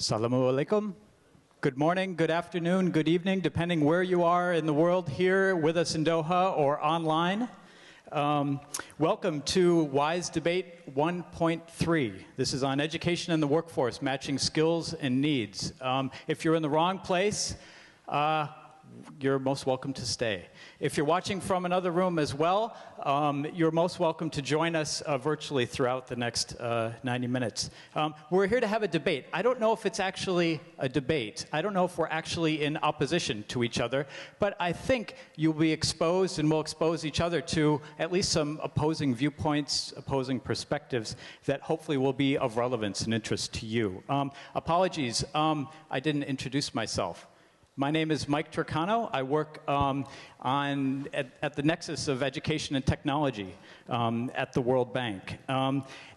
Assalamu alaikum. Good morning, good afternoon, good evening, depending where you are in the world, here with us in Doha or online. Welcome to WISE Debate 1.3. This is on education and the workforce, matching skills and needs. If you're in the wrong place, you're most welcome to stay. If you're watching from another room as well, you're most welcome to join us virtually throughout the next 90 minutes. We're here to have a debate. I don't know if it's actually a debate. I don't know if we're actually in opposition to each other, but I think you'll be exposed and we'll expose each other to at least some opposing viewpoints, opposing perspectives that hopefully will be of relevance and interest to you. Apologies, I didn't introduce myself. My name is Mike Turcano. I work at the nexus of education and technology at the World Bank.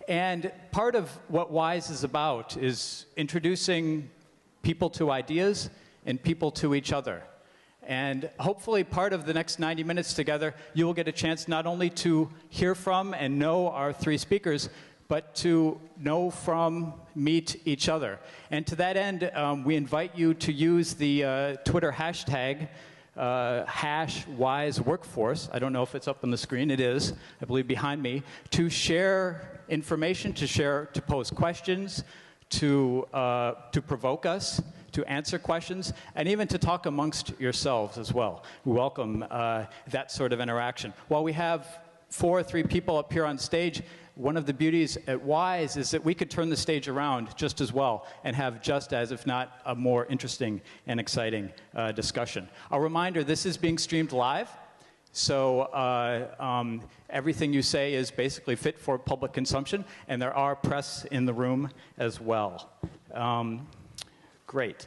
And part of what WISE is about is introducing people to ideas and people to each other. And hopefully part of the next 90 minutes together, you will get a chance not only to hear from and know our three speakers, but to know from, meet each other. And to that end, we invite you to use the Twitter hashtag, #WiseWorkforce. I don't know if it's up on the screen. It is, I believe, behind me, to share information, to pose questions, to provoke us, to answer questions, and even to talk amongst yourselves as well. We welcome that sort of interaction. While we have 4 or 3 people up here on stage, one of the beauties at WISE is that we could turn the stage around just as well and have just as, if not a more interesting and exciting discussion. A reminder, this is being streamed live, so everything you say is basically fit for public consumption, and there are press in the room as well. Great.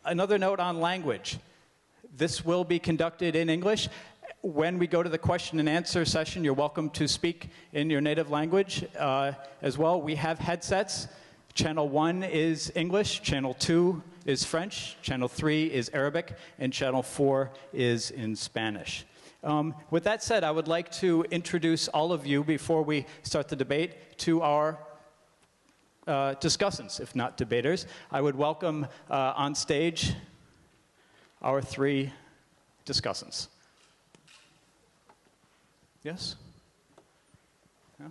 Another note on language. This will be conducted in English. When we go to the question and answer session, you're welcome to speak in your native language as well. We have headsets. Channel 1 is English, Channel 2 is French, Channel 3 is Arabic, and Channel 4 is in Spanish. With that said, I would like to introduce all of you, before we start the debate, to our discussants, if not debaters. I would welcome on stage our 3 discussants. Yes? Yeah?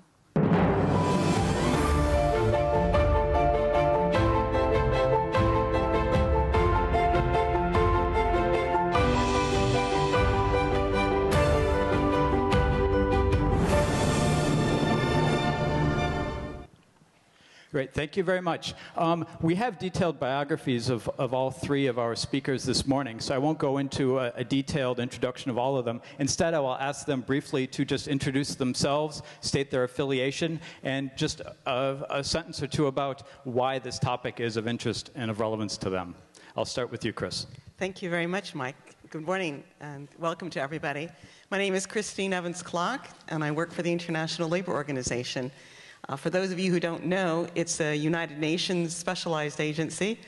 Great, thank you very much. We have detailed biographies of all 3 of our speakers this morning, so I won't go into a detailed introduction of all of them. Instead, I will ask them briefly to just introduce themselves, state their affiliation, and just a sentence or 2 about why this topic is of interest and of relevance to them. I'll start with you, Chris. Thank you very much, Mike. Good morning, and welcome to everybody. My name is Christine Evans-Clark, and I work for the International Labor Organization. For those of you who don't know, it's a United Nations specialized agency,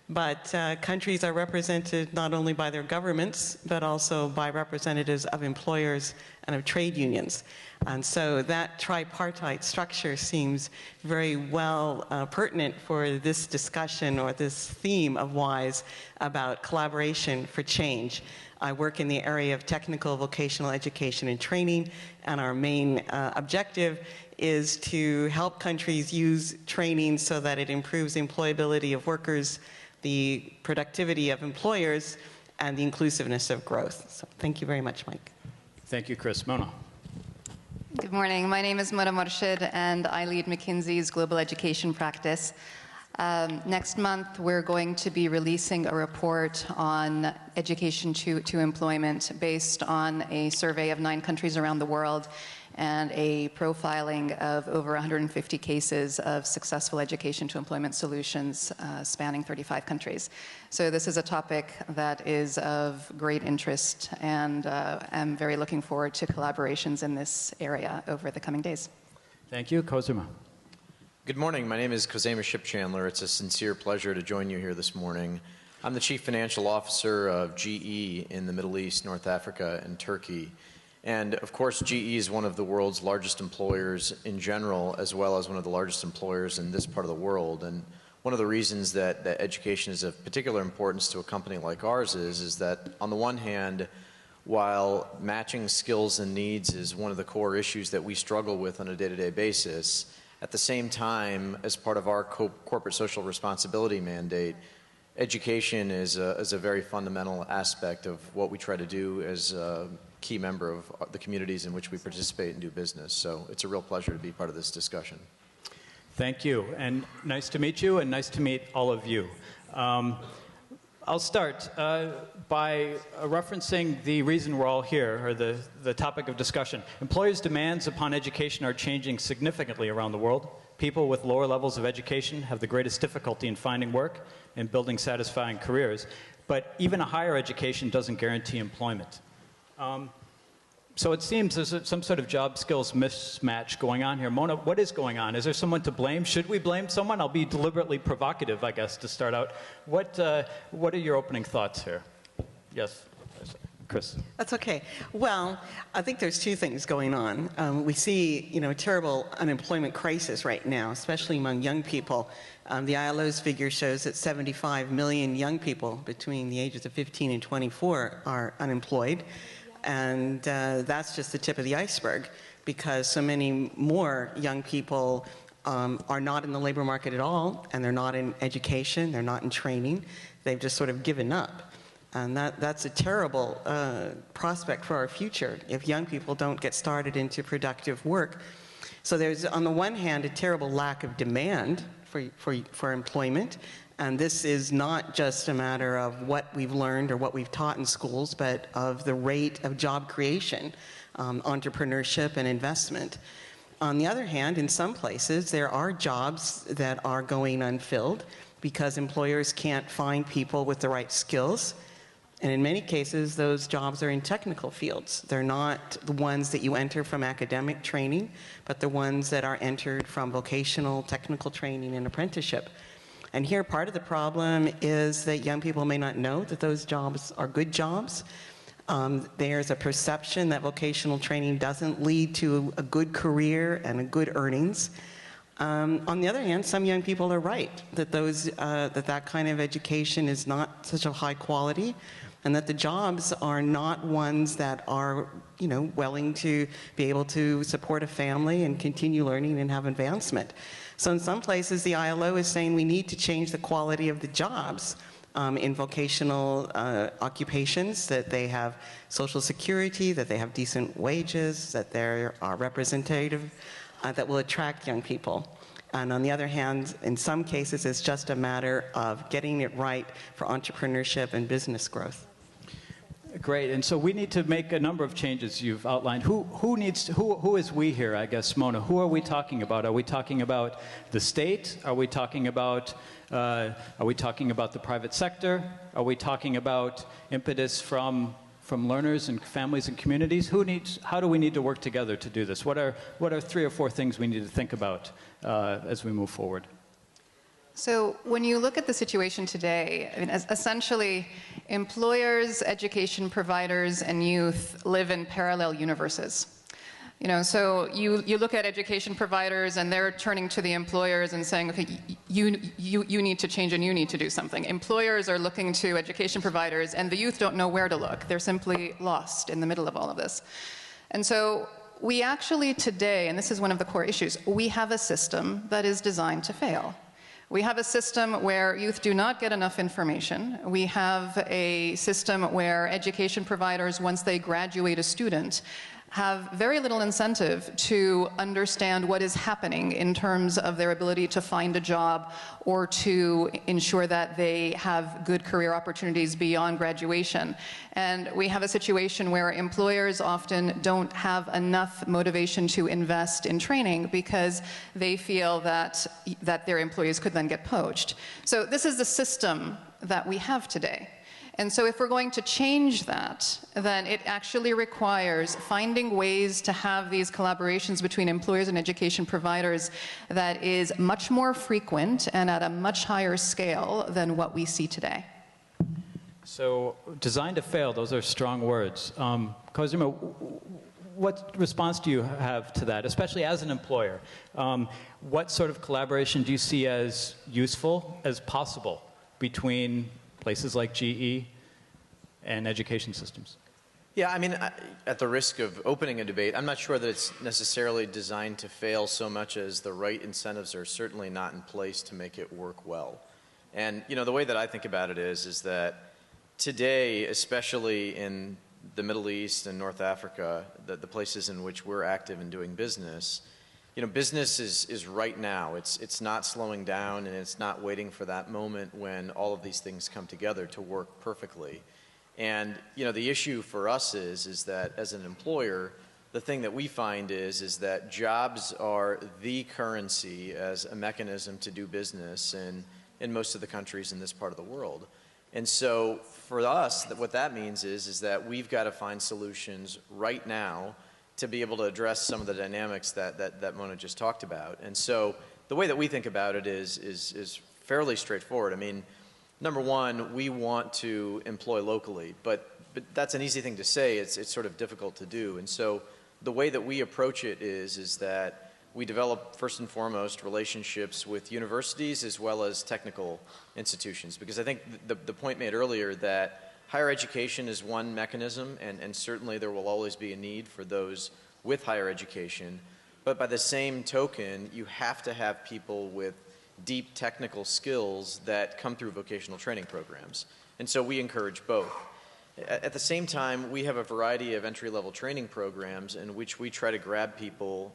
but countries are represented not only by their governments, but also by representatives of employers and of trade unions. And so that tripartite structure seems very well pertinent for this discussion or this theme of WISE about collaboration for change. I work in the area of technical vocational education and training, and our main objective is to help countries use training so that it improves the employability of workers, the productivity of employers, and the inclusiveness of growth. So thank you very much, Mike. Thank you, Chris. Mona. Good morning. My name is Mona Morshid, and I lead McKinsey's global education practice. Next month, we're going to be releasing a report on education to employment based on a survey of 9 countries around the world and a profiling of over 150 cases of successful education to employment solutions spanning 35 countries. So this is a topic that is of great interest, and I'm very looking forward to collaborations in this area over the coming days. Thank you. Kozuma. Good morning. My name is Kozema Shipchandler. It's a sincere pleasure to join you here this morning. I'm the Chief Financial Officer of GE in the Middle East, North Africa, and Turkey. And of course, GE is one of the world's largest employers in general, as well as one of the largest employers in this part of the world. And one of the reasons that education is of particular importance to a company like ours is that on the one hand, while matching skills and needs is one of the core issues that we struggle with on a day-to-day basis, at the same time, as part of our corporate social responsibility mandate, education is a very fundamental aspect of what we try to do as a key member of the communities in which we participate and do business. So it's a real pleasure to be part of this discussion. Thank you, and nice to meet you, and nice to meet all of you. I'll start by referencing the reason we're all here, or the topic of discussion. Employers' demands upon education are changing significantly around the world. People with lower levels of education have the greatest difficulty in finding work and building satisfying careers, but even a higher education doesn't guarantee employment. So it seems there's some sort of job skills mismatch going on here. Mona, what is going on? Is there someone to blame? Should we blame someone? I'll be deliberately provocative, I guess, to start out. What are your opening thoughts here? Yes, Chris. That's okay. Well, I think there's two things going on. We see, a terrible unemployment crisis right now, especially among young people. The ILO's figure shows that 75 million young people between the ages of 15 and 24 are unemployed. And that's just the tip of the iceberg, because so many more young people are not in the labor market at all, and they're not in education, they're not in training. They've just sort of given up. And that's a terrible prospect for our future if young people don't get started into productive work. So there's, on the one hand, a terrible lack of demand for employment. And this is not just a matter of what we've learned or what we've taught in schools, but of the rate of job creation, entrepreneurship, and investment. On the other hand, in some places, there are jobs that are going unfilled because employers can't find people with the right skills. And in many cases, those jobs are in technical fields. They're not the ones that you enter from academic training, but the ones that are entered from vocational, technical training, and apprenticeship. And here, part of the problem is that young people may not know that those jobs are good jobs. There's a perception that vocational training doesn't lead to a good career and a good earnings. On the other hand, some young people are right, that that kind of education is not such a high quality, and that the jobs are not ones that are, willing to be able to support a family and continue learning and have advancement. So in some places, the ILO is saying we need to change the quality of the jobs in vocational occupations, that they have Social Security, that they have decent wages, that they are representative, that will attract young people. And on the other hand, in some cases, it's just a matter of getting it right for entrepreneurship and business growth. Great, and so we need to make a number of changes you've outlined. Who is we here, I guess, Mona? Who are we talking about? Are we talking about the state? Are we talking about the private sector? Are we talking about impetus from learners and families and communities? How do we need to work together to do this? What are 3 or 4 things we need to think about as we move forward? So when you look at the situation today, essentially employers, education providers, and youth live in parallel universes. So you look at education providers and they're turning to the employers and saying, okay, you need to change and you need to do something. Employers are looking to education providers and the youth don't know where to look. They're simply lost in the middle of all of this. And so we actually today, and this is one of the core issues, we have a system that is designed to fail. We have a system where youth do not get enough information. We have a system where education providers, once they graduate a student, have very little incentive to understand what is happening in terms of their ability to find a job or to ensure that they have good career opportunities beyond graduation. And we have a situation where employers often don't have enough motivation to invest in training because they feel that their employees could then get poached. So this is the system that we have today. And so if we're going to change that, then it actually requires finding ways to have these collaborations between employers and education providers that is much more frequent and at a much higher scale than what we see today. So designed to fail, those are strong words. Cosima, what response do you have to that, especially as an employer? What sort of collaboration do you see as useful, as possible, between places like GE and education systems? Yeah, I mean, at the risk of opening a debate, I'm not sure that it's necessarily designed to fail so much as the right incentives are certainly not in place to make it work well. And, you know, the way that I think about it is that today, especially in the Middle East and North Africa, the places in which we're active in doing business, you know, business is right now. It's not slowing down, and it's not waiting for that moment when all of these things come together to work perfectly. And, you know, the issue for us is that as an employer, the thing that we find is that jobs are the currency as a mechanism to do business in most of the countries in this part of the world. And so for us, what that means is that we've got to find solutions right now to be able to address some of the dynamics that Mona just talked about. And so the way that we think about it is fairly straightforward. I mean, number one, we want to employ locally, but that's an easy thing to say. It's sort of difficult to do. And so the way that we approach it is that we develop, first and foremost, relationships with universities as well as technical institutions. Because I think the point made earlier that higher education is one mechanism, and certainly there will always be a need for those with higher education. But by the same token, you have to have people with deep technical skills that come through vocational training programs. And so we encourage both. At the same time, we have a variety of entry-level training programs in which we try to grab people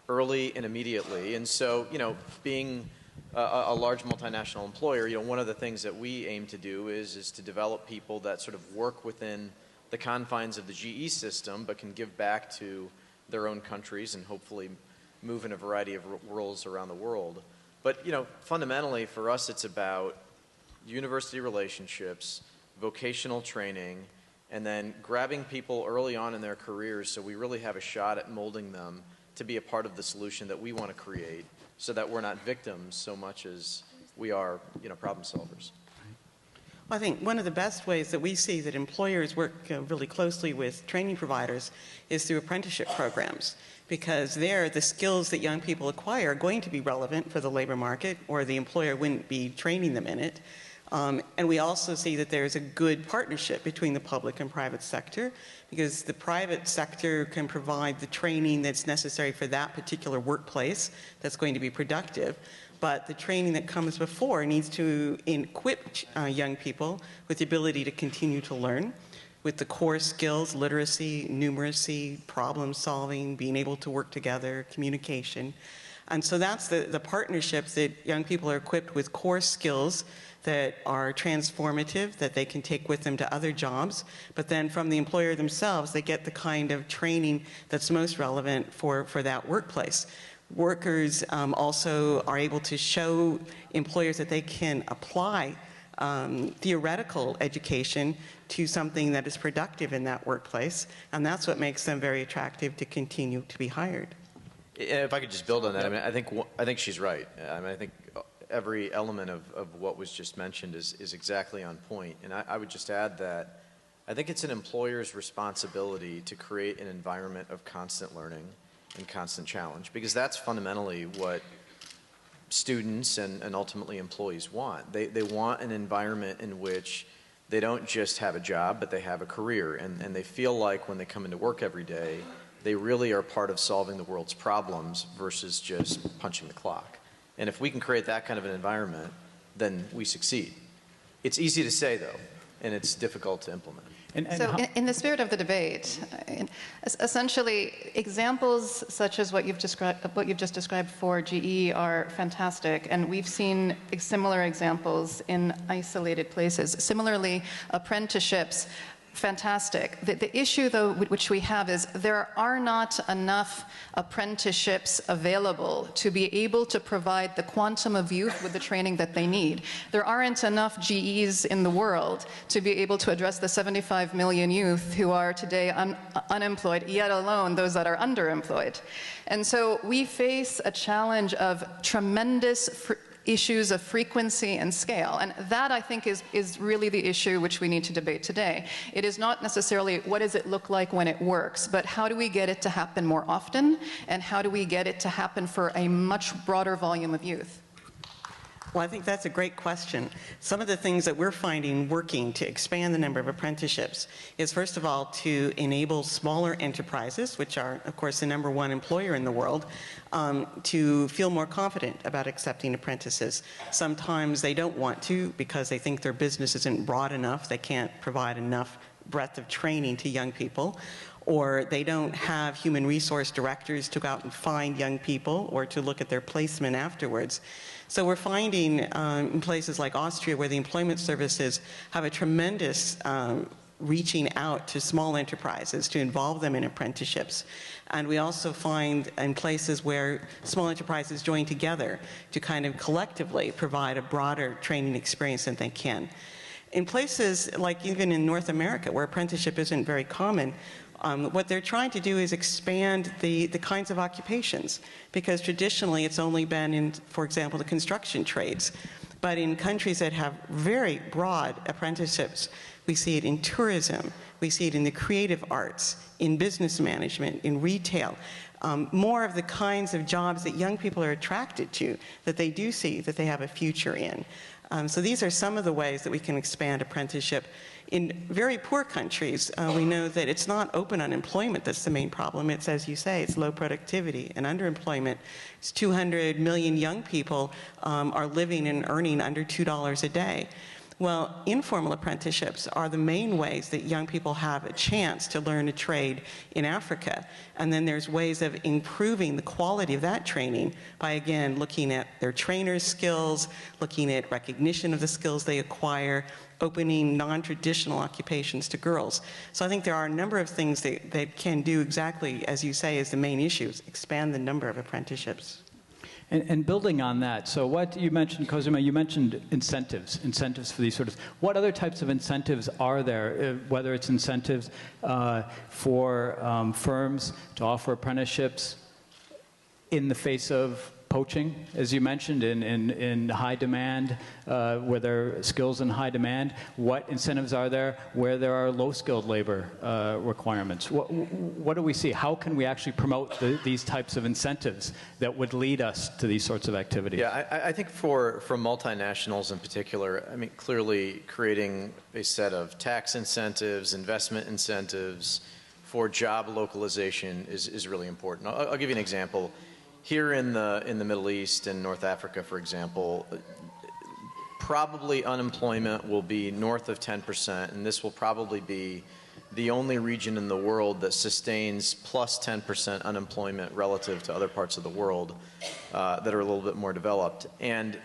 early and immediately. And so, you know, being a large multinational employer, you know, one of the things that we aim to do is to develop people that sort of work within the confines of the GE system, but can give back to their own countries and hopefully move in a variety of roles around the world. But, you know, fundamentally for us, it's about university relationships, vocational training, and then grabbing people early on in their careers so we really have a shot at molding them to be a part of the solution that we want to create so that we're not victims so much as we are, you know, problem solvers. Well, I think one of the best ways that we see that employers work really closely with training providers is through apprenticeship programs, because there the skills that young people acquire are going to be relevant for the labor market, or the employer wouldn't be training them in it. And we also see that there's a good partnership between the public and private sector, because the private sector can provide the training that's necessary for that particular workplace that's going to be productive. But the training that comes before needs to equip young people with the ability to continue to learn, with the core skills, literacy, numeracy, problem solving, being able to work together, communication. And so that's the partnerships that young people are equipped with core skills that are transformative, that they can take with them to other jobs. But then from the employer themselves, they get the kind of training that's most relevant for that workplace. Workers also are able to show employers that they can apply theoretical education to something that is productive in that workplace. And that's what makes them very attractive to continue to be hired. If I could just build on that, I mean, I think she's right. I mean, I think every element of what was just mentioned is exactly on point. And I would just add that I think it's an employer's responsibility to create an environment of constant learning and constant challenge, because that's fundamentally what students and ultimately employees want. They want an environment in which they don't just have a job, but they have a career, and they feel like when they come into work every day, they really are part of solving the world's problems versus just punching the clock. And if we can create that kind of an environment, then we succeed. It's easy to say, though, and it's difficult to implement. So in the spirit of the debate, essentially examples such as what you've just described for GE are fantastic, and we've seen similar examples in isolated places. Similarly, apprenticeships, fantastic. The issue, though, which we have is there are not enough apprenticeships available to be able to provide the quantum of youth with the training that they need. There aren't enough GEs in the world to be able to address the 75 million youth who are today unemployed, yet alone those that are underemployed. And so we face a challenge of tremendous issues of frequency and scale. And that, I think, is really the issue which we need to debate today. It is not necessarily what does it look like when it works, but how do we get it to happen more often, and how do we get it to happen for a much broader volume of youth? Well, I think that's a great question. Some of the things that we're finding working to expand the number of apprenticeships is, first of all, to enable smaller enterprises, which are, of course, the #1 employer in the world, to feel more confident about accepting apprentices. Sometimes they don't want to because they think their business isn't broad enough, they can't provide enough breadth of training to young people, or they don't have human resource directors to go out and find young people or to look at their placement afterwards. So we're finding in places like Austria, where the employment services have a tremendous reaching out to small enterprises to involve them in apprenticeships. And we also find in places where small enterprises join together to kind of collectively provide a broader training experience than they can. In places like even in North America, where apprenticeship isn't very common, what they're trying to do is expand the kinds of occupations, because traditionally it's only been in, for example, the construction trades. But in countries that have very broad apprenticeships, we see it in tourism, we see it in the creative arts, in business management, in retail. More of the kinds of jobs that young people are attracted to, that they do see that they have a future in. So these are some of the ways that we can expand apprenticeship. In very poor countries, we know that it's not open unemployment that's the main problem. It's, as you say, it's low productivity and underemployment. It's 200 million young people are living and earning under $2 a day. Well, informal apprenticeships are the main ways that young people have a chance to learn a trade in Africa. And then there's ways of improving the quality of that training by, again, looking at their trainers' skills, looking at recognition of the skills they acquire, opening non-traditional occupations to girls. So I think there are a number of things that can do exactly, as you say, is the main issue, is expand the number of apprenticeships. And building on that, so what you mentioned, Cosima, you mentioned incentives for these sort of, what other types of incentives are there, whether it's incentives for firms to offer apprenticeships in the face of poaching, as you mentioned, in high demand, where there are skills in high demand? What incentives are there where there are low-skilled labor requirements? What do we see? How can we actually promote these types of incentives that would lead us to these sorts of activities? Yeah, I think for multinationals in particular, I mean, clearly creating a set of tax incentives, investment incentives for job localization is really important. I'll give you an example. Here in the Middle East and North Africa, for example, probably unemployment will be north of 10%, and this will probably be the only region in the world that sustains plus 10% unemployment relative to other parts of the world that are a little bit more developed. And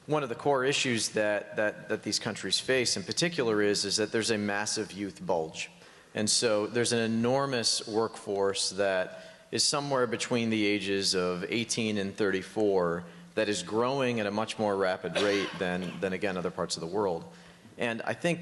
one of the core issues that these countries face in particular is that there's a massive youth bulge. And so there's an enormous workforce that is somewhere between the ages of 18 and 34 that is growing at a much more rapid rate than again, other parts of the world. And I think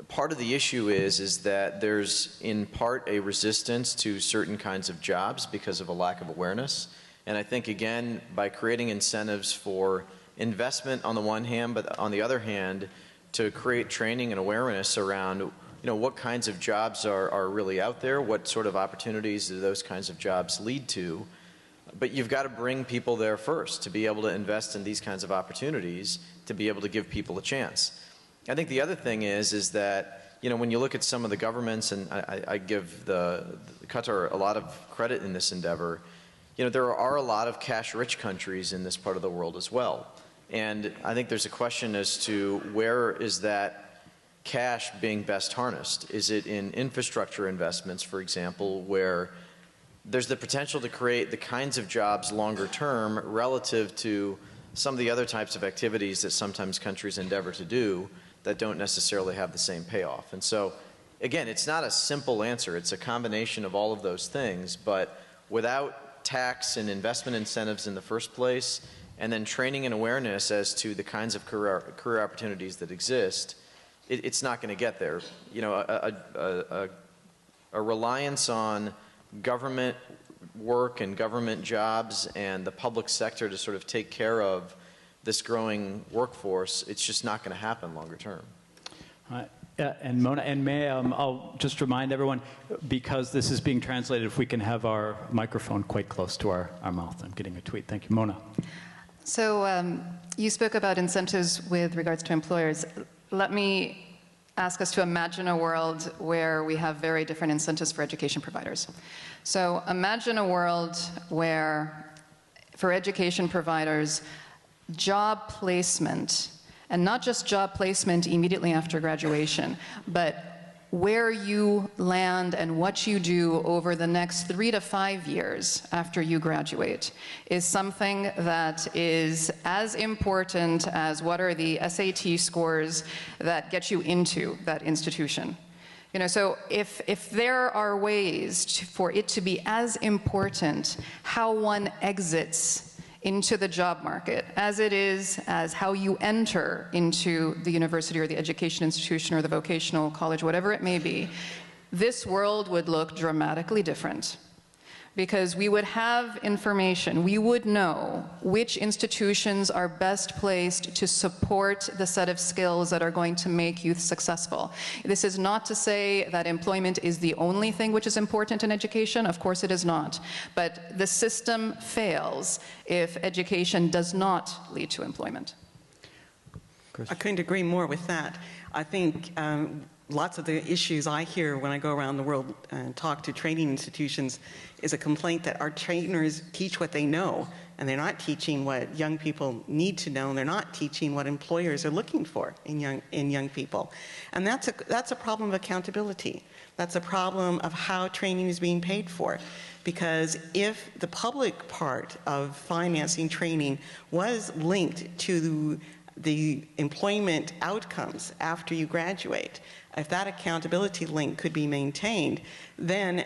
part of the issue is that there's in part a resistance to certain kinds of jobs because of a lack of awareness. And I think, again, by creating incentives for investment on the one hand, but on the other hand, to create training and awareness around what kinds of jobs are really out there, what sort of opportunities do those kinds of jobs lead to. But you've got to bring people there first to be able to invest in these kinds of opportunities, to be able to give people a chance. I think the other thing is that, when you look at some of the governments, and I give the Qatar a lot of credit in this endeavor, there are a lot of cash-rich countries in this part of the world as well. And I think there's a question as to where is that cash being best harnessed? Is it in infrastructure investments, for example, where there's the potential to create the kinds of jobs longer term relative to some of the other types of activities that sometimes countries endeavor to do that don't necessarily have the same payoff? And so, again, it's not a simple answer. It's a combination of all of those things, but without tax and investment incentives in the first place, and then training and awareness as to the kinds of career opportunities that exist, it's not going to get there. A reliance on government work and government jobs and the public sector to sort of take care of this growing workforce, it's just not going to happen longer term. Yeah, and Mona, and may I'll just remind everyone, because this is being translated, if we can have our microphone quite close to our mouth. I'm getting a tweet. Thank you, Mona. So you spoke about incentives with regards to employers. Let me ask us to imagine a world where we have very different incentives for education providers. So imagine a world where, for education providers, job placement, and not just job placement immediately after graduation, but where you land and what you do over the next 3 to 5 years after you graduate is something that is as important as what are the SAT scores that get you into that institution. You know, so if there are ways for it to be as important how one exits into the job market as it is as how you enter into the university or the education institution or the vocational college, whatever it may be, this world would look dramatically different. Because we would have information, we would know which institutions are best placed to support the set of skills that are going to make youth successful. This is not to say that employment is the only thing which is important in education. Of course it is not. But the system fails if education does not lead to employment. I couldn't agree more with that. I think lots of the issues I hear when I go around the world and talk to training institutions is a complaint that our trainers teach what they know, and they're not teaching what young people need to know, and they're not teaching what employers are looking for in young people. And that's a problem of accountability. That's a problem of how training is being paid for. Because if the public part of financing training was linked to the employment outcomes after you graduate, if that accountability link could be maintained, then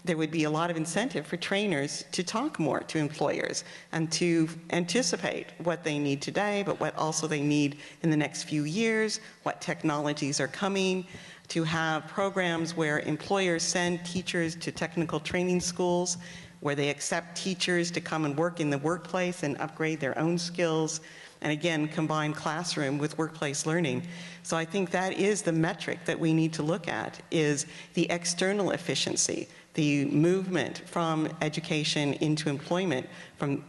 there would be a lot of incentive for trainers to talk more to employers and to anticipate what they need today, but what also they need in the next few years, what technologies are coming, to have programs where employers send teachers to technical training schools, where they accept teachers to come and work in the workplace and upgrade their own skills, and again, combine classroom with workplace learning. So I think that is the metric that we need to look at, is the external efficiency, the movement from education into employment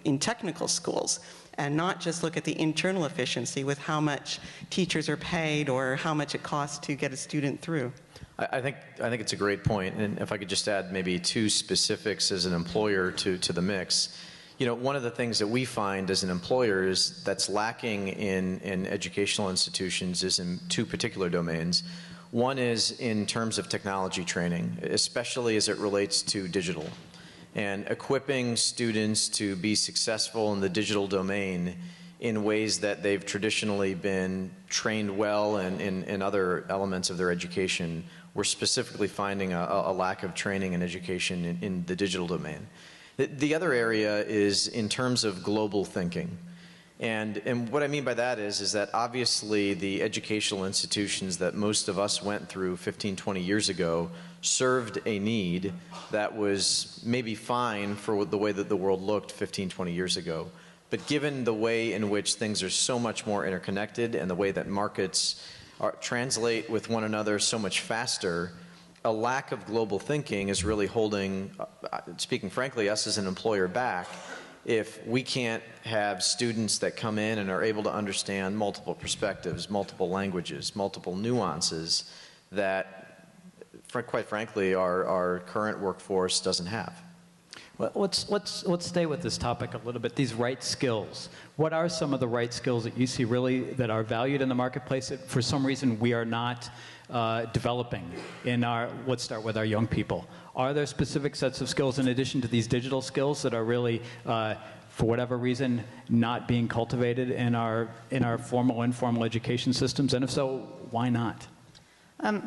in technical schools, and not just look at the internal efficiency with how much teachers are paid or how much it costs to get a student through. I think it's a great point, and if I could just add maybe 2 specifics as an employer to the mix. You know, one of the things that we find as an employer is that's lacking in educational institutions is in 2 particular domains. One is in terms of technology training, especially as it relates to digital, and equipping students to be successful in the digital domain in ways that they've traditionally been trained well in other elements of their education. We're specifically finding a lack of training and education in the digital domain. The other area is in terms of global thinking. And what I mean by that is that obviously the educational institutions that most of us went through 15, 20 years ago served a need that was maybe fine for the way that the world looked 15, 20 years ago. But given the way in which things are so much more interconnected and the way that markets translate with one another so much faster, a lack of global thinking is really holding, speaking frankly, us as an employer back if we can't have students that come in and are able to understand multiple perspectives, multiple languages, multiple nuances that, quite frankly, our current workforce doesn't have. Well, let's stay with this topic a little bit, these right skills. What are some of the right skills that you see really that are valued in the marketplace that for some reason we are not developing in our, let's start with our young people? Are there specific sets of skills in addition to these digital skills that are really, for whatever reason, not being cultivated in our formal, informal education systems? And if so, why not?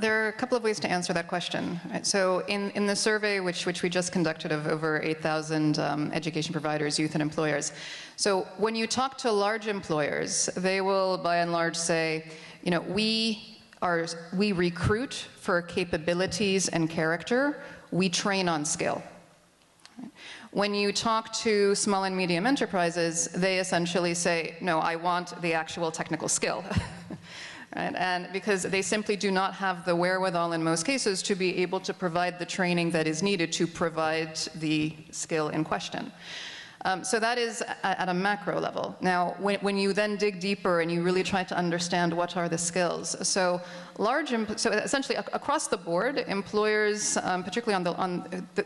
There are a couple of ways to answer that question. Right? So in the survey, which we just conducted of over 8,000 education providers, youth, and employers, so when you talk to large employers, they will, by and large, say, you know, we recruit for capabilities and character, we train on skill. When you talk to small and medium enterprises, they essentially say, no, I want the actual technical skill. Right? And because they simply do not have the wherewithal in most cases to be able to provide the training that is needed to provide the skill in question. So that is at a macro level. Now, when you then dig deeper and you really try to understand what are the skills, so essentially across the board, employers, particularly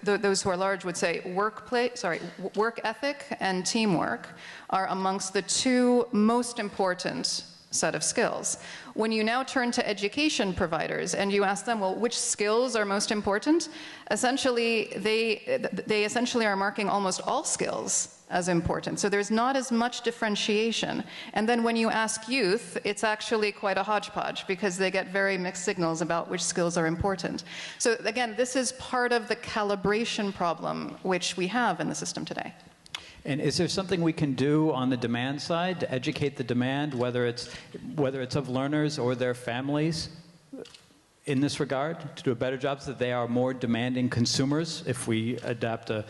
those who are large, would say work ethic and teamwork are amongst the two most important set of skills. When you now turn to education providers and you ask them, well, which skills are most important? Essentially, they essentially are marking almost all skills as important. So there's not as much differentiation. And then when you ask youth, it's actually quite a hodgepodge because they get very mixed signals about which skills are important. So again, this is part of the calibration problem which we have in the system today. And is there something we can do on the demand side to educate the demand, whether it's of learners or their families, in this regard, to do a better job so that they are more demanding consumers if we adapt a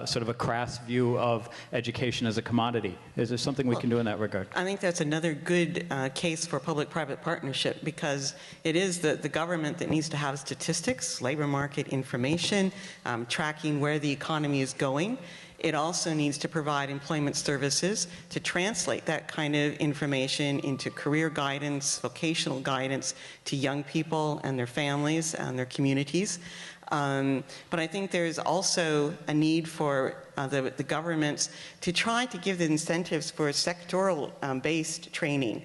sort of a crass view of education as a commodity? Is there something we can do in that regard? I think that's another good case for public-private partnership, because it is the government that needs to have statistics, labor market information, tracking where the economy is going. It also needs to provide employment services to translate that kind of information into career guidance, vocational guidance to young people and their families and their communities. But I think there's also a need for the governments to try to give the incentives for sectoral-based training,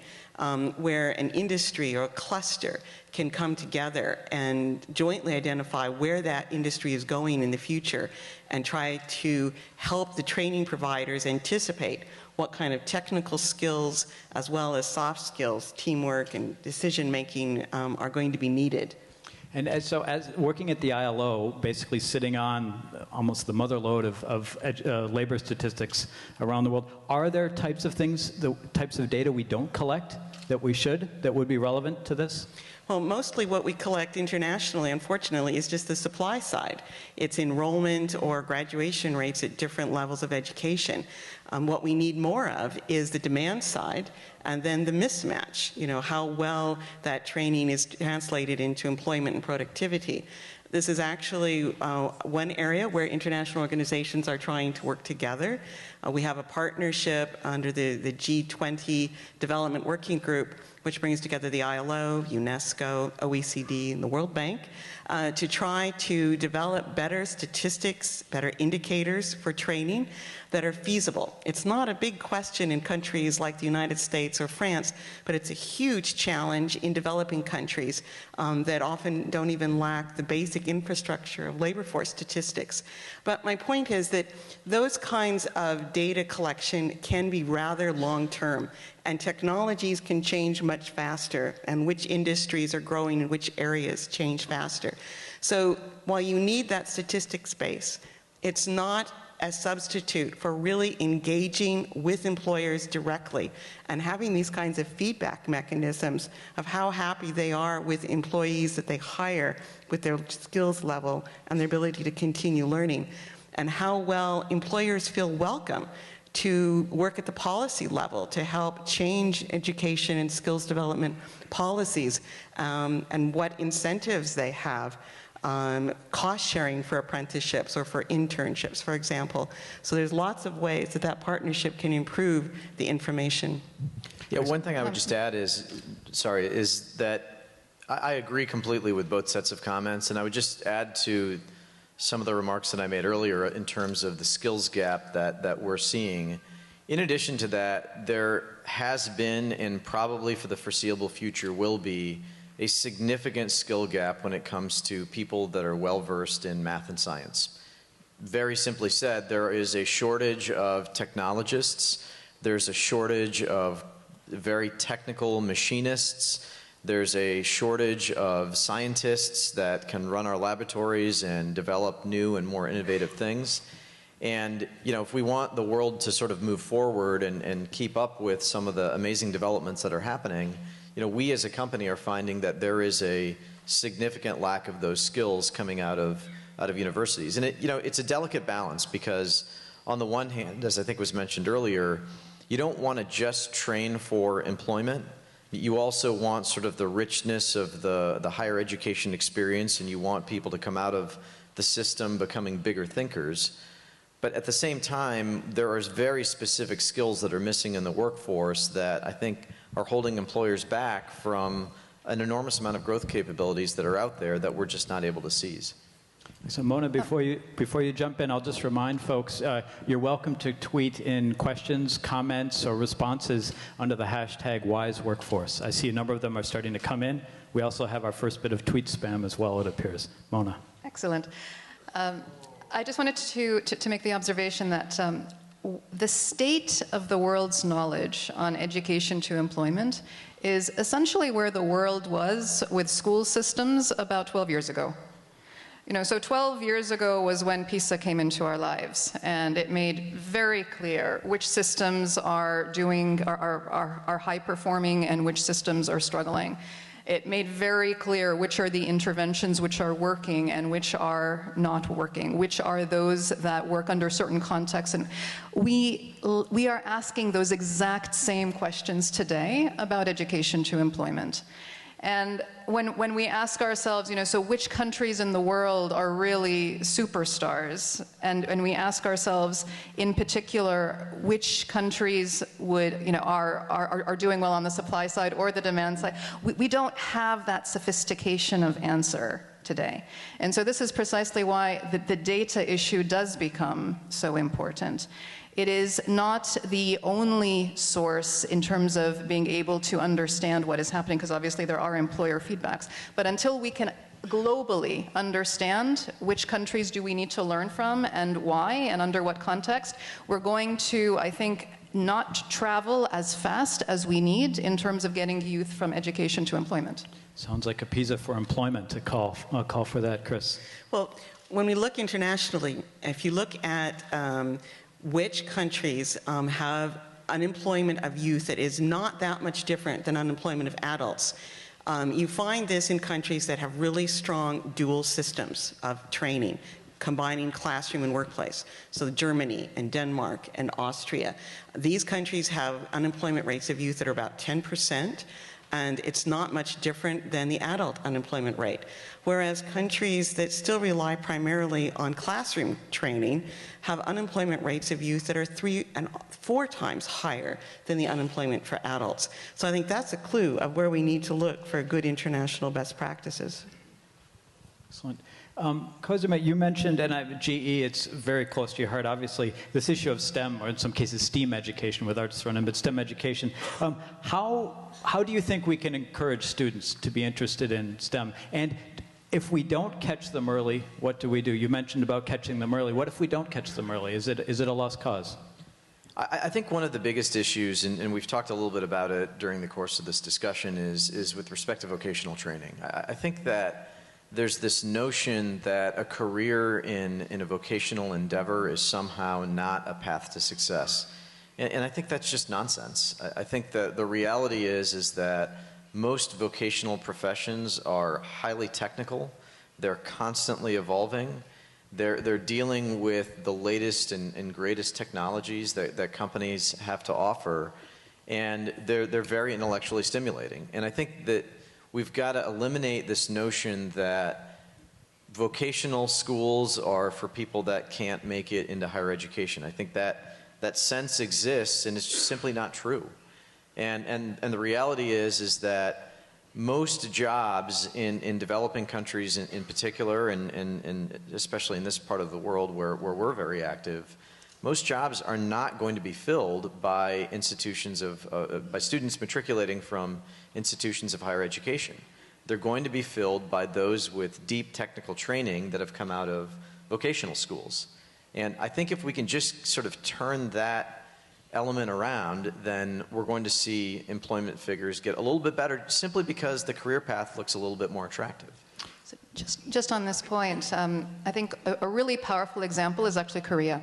where an industry or a cluster can come together and jointly identify where that industry is going in the future and try to help the training providers anticipate what kind of technical skills as well as soft skills, teamwork and decision-making are going to be needed. And as working at the ILO, basically sitting on almost the mother lode of labor statistics around the world, are there types of things, the types of data we don't collect that we should, that would be relevant to this? Well, mostly what we collect internationally, unfortunately, is just the supply side. It's enrollment or graduation rates at different levels of education. What we need more of is the demand side, and then the mismatch, how well that training is translated into employment and productivity. This is actually one area where international organizations are trying to work together. We have a partnership under the G20 Development Working Group, which brings together the ILO, UNESCO, OECD, and the World Bank, to try to develop better statistics, better indicators for training that are feasible. It's not a big question in countries like the United States or France, but it's a huge challenge in developing countries that often don't even lack the basic infrastructure of labor force statistics. But my point is that those kinds of data collection can be rather long-term, and technologies can change much faster, and which industries are growing in which areas change faster. So while you need that statistics base, it's not a substitute for really engaging with employers directly and having these kinds of feedback mechanisms of how happy they are with employees that they hire, with their skills level and their ability to continue learning, and how well employers feel welcome to work at the policy level to help change education and skills development policies, and what incentives they have. Cost sharing for apprenticeships or for internships, for example. So there's lots of ways that partnership can improve the information. Yeah, one thing I would just add is that I agree completely with both sets of comments, and I would just add to some of the remarks that I made earlier in terms of the skills gap that we're seeing. In addition to that, there has been, and probably for the foreseeable future will be, a significant skill gap when it comes to people that are well-versed in math and science. Very simply said, there is a shortage of technologists, there's a shortage of very technical machinists, there's a shortage of scientists that can run our laboratories and develop new and more innovative things. And if we want the world to sort of move forward and keep up with some of the amazing developments that are happening, we as a company are finding that there is a significant lack of those skills coming out of out of universities. And it's a delicate balance because on the one hand, as I think was mentioned earlier, you don't want to just train for employment. You also want sort of the richness of the higher education experience, and you want people to come out of the system becoming bigger thinkers. But at the same time, there are very specific skills that are missing in the workforce that I think are holding employers back from an enormous amount of growth capabilities that are out there that we're just not able to seize. So Mona, before you jump in, I'll just remind folks, you're welcome to tweet in questions, comments, or responses under the hashtag #WiseWorkforce. I see a number of them are starting to come in. We also have our first bit of tweet spam as well, it appears. Mona. Excellent. I just wanted to make the observation that the state of the world's knowledge on education to employment is essentially where the world was with school systems about 12 years ago. So 12 years ago was when PISA came into our lives, and it made very clear which systems are high performing and which systems are struggling. It made very clear which are the interventions which are working and which are not working, which are those that work under certain contexts. And we are asking those exact same questions today about education to employment. And when we ask ourselves, so which countries in the world are really superstars, and we ask ourselves, in particular, which countries are doing well on the supply side or the demand side, we don't have that sophistication of answer today. And so this is precisely why the data issue does become so important. It is not the only source in terms of being able to understand what is happening, because obviously there are employer feedbacks. But until we can globally understand which countries do we need to learn from and why and under what context, we're going to, I think, not travel as fast as we need in terms of getting youth from education to employment. Sounds like a PISA for employment to call for that, Chris. Well, when we look internationally, if you look at which countries have unemployment of youth that is not that much different than unemployment of adults. You find this in countries that have really strong dual systems of training, combining classroom and workplace. So Germany and Denmark and Austria. These countries have unemployment rates of youth that are about 10%. And it's not much different than the adult unemployment rate. Whereas countries that still rely primarily on classroom training have unemployment rates of youth that are 3 and 4 times higher than the unemployment for adults. So I think that's a clue of where we need to look for good international best practices. Excellent. Kozuma, you mentioned, and GE, it's very close to your heart, obviously, this issue of STEM, or in some cases STEAM education, with arts thrown in, but STEM education. How do you think we can encourage students to be interested in STEM? And if we don't catch them early, what do we do? You mentioned about catching them early. What if we don't catch them early? Is it a lost cause? I think one of the biggest issues, and we've talked a little bit about it during the course of this discussion, is with respect to vocational training. I think that there's this notion that a career in a vocational endeavor is somehow not a path to success. And I think that's just nonsense. I think that the reality is that most vocational professions are highly technical. They're constantly evolving. They're dealing with the latest and greatest technologies that companies have to offer. And they're very intellectually stimulating. And I think that we've got to eliminate this notion that vocational schools are for people that can't make it into higher education. I think that sense exists, and it's just simply not true. And the reality is that most jobs in developing countries in particular, and especially in this part of the world where we're very active, most jobs are not going to be filled by institutions by students matriculating from institutions of higher education. They're going to be filled by those with deep technical training that have come out of vocational schools. And I think if we can just sort of turn that element around, then we're going to see employment figures get a little bit better simply because the career path looks a little bit more attractive. So just on this point, I think a really powerful example is actually Korea.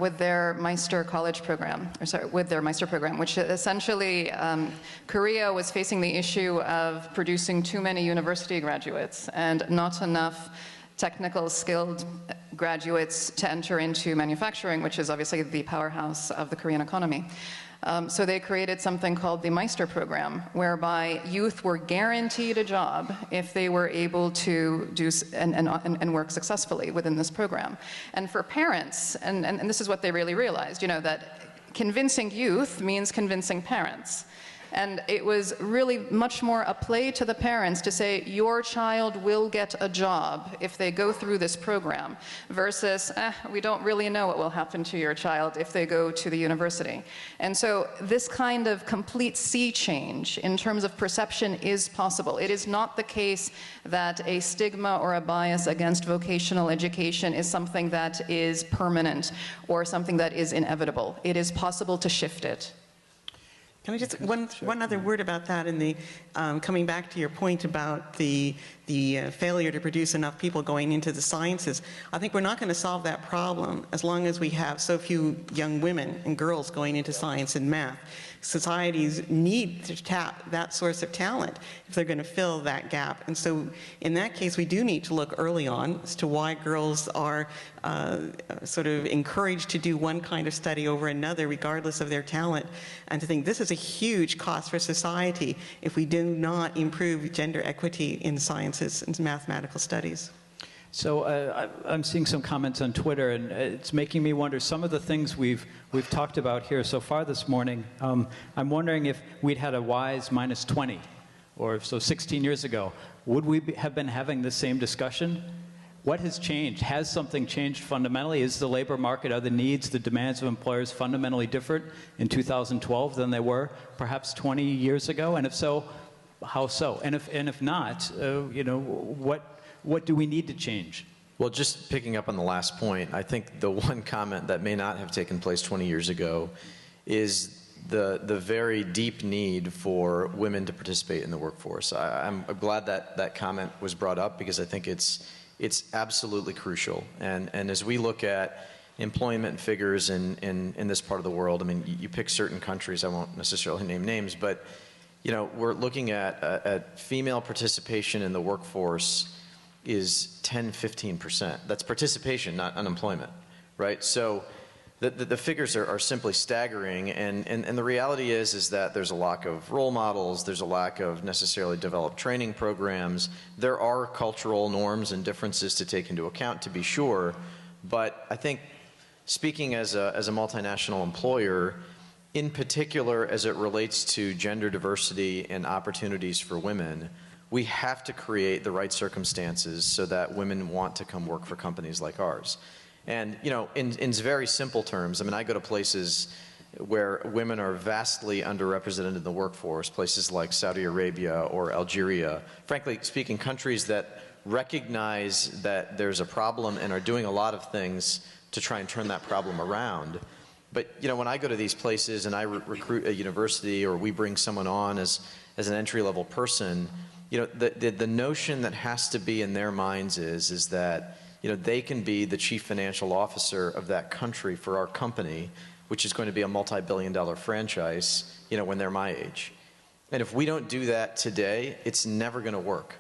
With their Meister college program, with their Meister program, which essentially Korea was facing the issue of producing too many university graduates and not enough technical skilled graduates to enter into manufacturing, which is obviously the powerhouse of the Korean economy. So they created something called the Meister program, whereby youth were guaranteed a job if they were able to do and work successfully within this program. And for parents, and this is what they really realized, that convincing youth means convincing parents. And it was really much more a play to the parents to say, your child will get a job if they go through this program, versus, we don't really know what will happen to your child if they go to the university. And so this kind of complete sea change in terms of perception is possible. It is not the case that a stigma or a bias against vocational education is something that is permanent or something that is inevitable. It is possible to shift it. Can I just, one other word about that, in the, coming back to your point about the failure to produce enough people going into the sciences. I think we're not going to solve that problem as long as we have so few young women and girls going into science and math. Societies need to tap that source of talent if they're going to fill that gap. And so in that case, we do need to look early on as to why girls are sort of encouraged to do one kind of study over another, regardless of their talent, and to think this is a huge cost for society if we do not improve gender equity in sciences and mathematical studies. So I'm seeing some comments on Twitter, and it's making me wonder, some of the things we've talked about here so far this morning, I'm wondering if we'd had a WISE minus 20, or so 16 years ago, would we have been having the same discussion? What has changed? Has something changed fundamentally? Is the labor market, are the needs, the demands of employers fundamentally different in 2012 than they were perhaps 20 years ago? And if so, how so? And if not, what do we need to change? Well, just picking up on the last point, I think the one comment that may not have taken place 20 years ago is the very deep need for women to participate in the workforce. I'm glad that that comment was brought up, because I think it's absolutely crucial. And as we look at employment figures in this part of the world, I mean, you pick certain countries, I won't necessarily name names, but we're looking at female participation in the workforce is 10–15%. That's participation, not unemployment, right? So the figures are simply staggering, and the reality is that there's a lack of role models, there's a lack of necessarily developed training programs. There are cultural norms and differences to take into account, to be sure, but I think speaking as a multinational employer, in particular as it relates to gender diversity and opportunities for women, we have to create the right circumstances so that women want to come work for companies like ours. And in very simple terms, I mean, I go to places where women are vastly underrepresented in the workforce, places like Saudi Arabia or Algeria. Frankly speaking, countries that recognize that there's a problem and are doing a lot of things to try and turn that problem around. But when I go to these places and I recruit a university, or we bring someone on as an entry-level person, the notion that has to be in their minds is that they can be the chief financial officer of that country for our company, which is going to be a multi-billion-dollar franchise, when they're my age. And if we don't do that today, it's never going to work,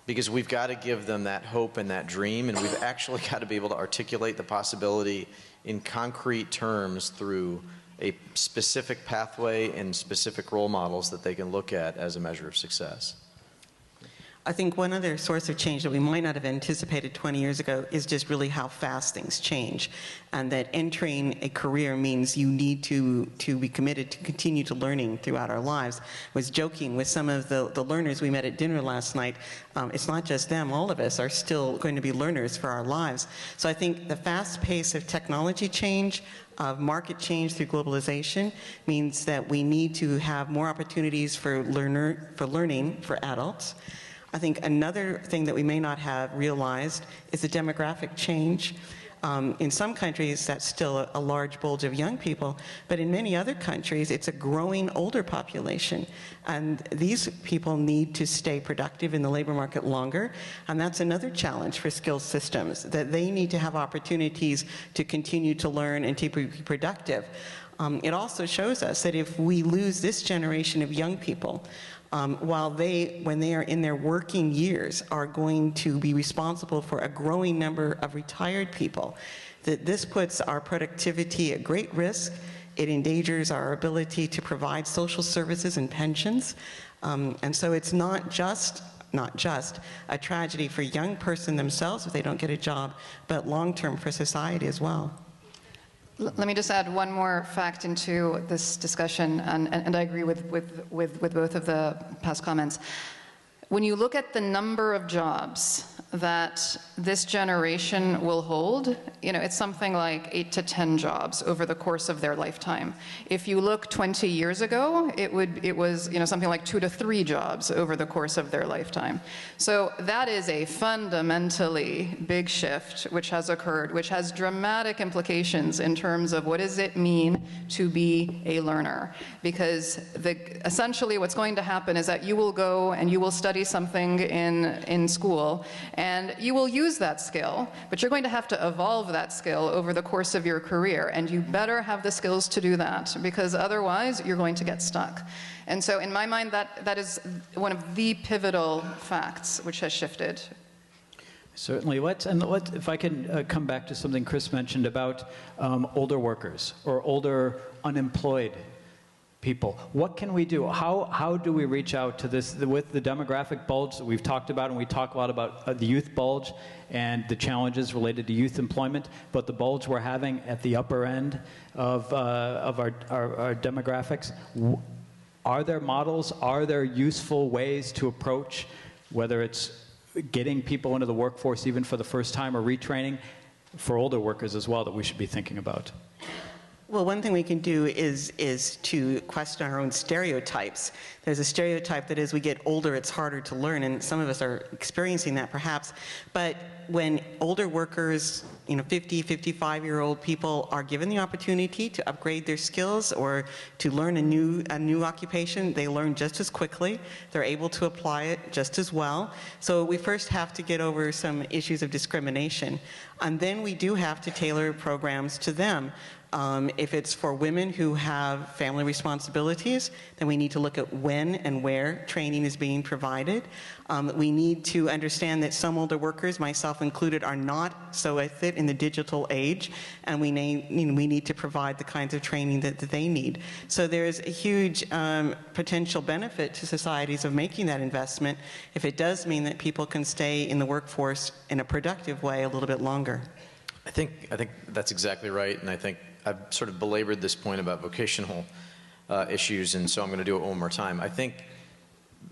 because we've got to give them that hope and that dream, and we've actually got to be able to articulate the possibility in concrete terms through a specific pathway and specific role models that they can look at as a measure of success. I think one other source of change that we might not have anticipated 20 years ago is just really how fast things change, and that entering a career means you need to be committed to continue to learning throughout our lives. I was joking with some of the learners we met at dinner last night. It's not just them, all of us are still going to be learners for our lives. So I think the fast pace of technology change, of market change through globalization, means that we need to have more opportunities for learning for adults. I think another thing that we may not have realized is the demographic change. In some countries, that's still a large bulge of young people, but in many other countries, it's a growing older population. And these people need to stay productive in the labor market longer, and that's another challenge for skills systems, that they need to have opportunities to continue to learn and to be productive. It also shows us that if we lose this generation of young people, while when they are in their working years, are going to be responsible for a growing number of retired people, that this puts our productivity at great risk. It endangers our ability to provide social services and pensions. And so it's not just a tragedy for young person themselves if they don't get a job, but long-term for society as well. Let me just add one more fact into this discussion, and I agree with both of the past comments. When you look at the number of jobs that this generation will hold, it's something like 8 to 10 jobs over the course of their lifetime. If you look 20 years ago, it was something like 2 to 3 jobs over the course of their lifetime. So that is a fundamentally big shift which has occurred, which has dramatic implications in terms of what does it mean to be a learner. Because essentially what's going to happen is that you will go and you will study something in school, and you will use that skill, but you're going to have to evolve that skill over the course of your career, and you better have the skills to do that, because otherwise you're going to get stuck. And so in my mind, that is one of the pivotal facts which has shifted. Certainly. If I can come back to something Chris mentioned about older workers or older unemployed people. What can we do? How do we reach out to this with the demographic bulge that we've talked about, and we talk a lot about the youth bulge and the challenges related to youth employment, but the bulge we're having at the upper end of our demographics. Are there models? Are there useful ways to approach, whether it's getting people into the workforce even for the first time or retraining for older workers as well, that we should be thinking about? Well, one thing we can do is to question our own stereotypes. There's a stereotype that as we get older, it's harder to learn, and some of us are experiencing that perhaps. But when older workers, 50, 55-year-old people are given the opportunity to upgrade their skills or to learn a new occupation, they learn just as quickly. They're able to apply it just as well. So we first have to get over some issues of discrimination, and then we do have to tailor programs to them. If it's for women who have family responsibilities, then we need to look at when and where training is being provided. We need to understand that some older workers, myself included, are not so fit in the digital age, and we need to provide the kinds of training that they need. So there's a huge potential benefit to societies of making that investment if it does mean that people can stay in the workforce in a productive way a little bit longer. I think that's exactly right, and I think I've sort of belabored this point about vocational issues, and so I'm going to do it one more time. I think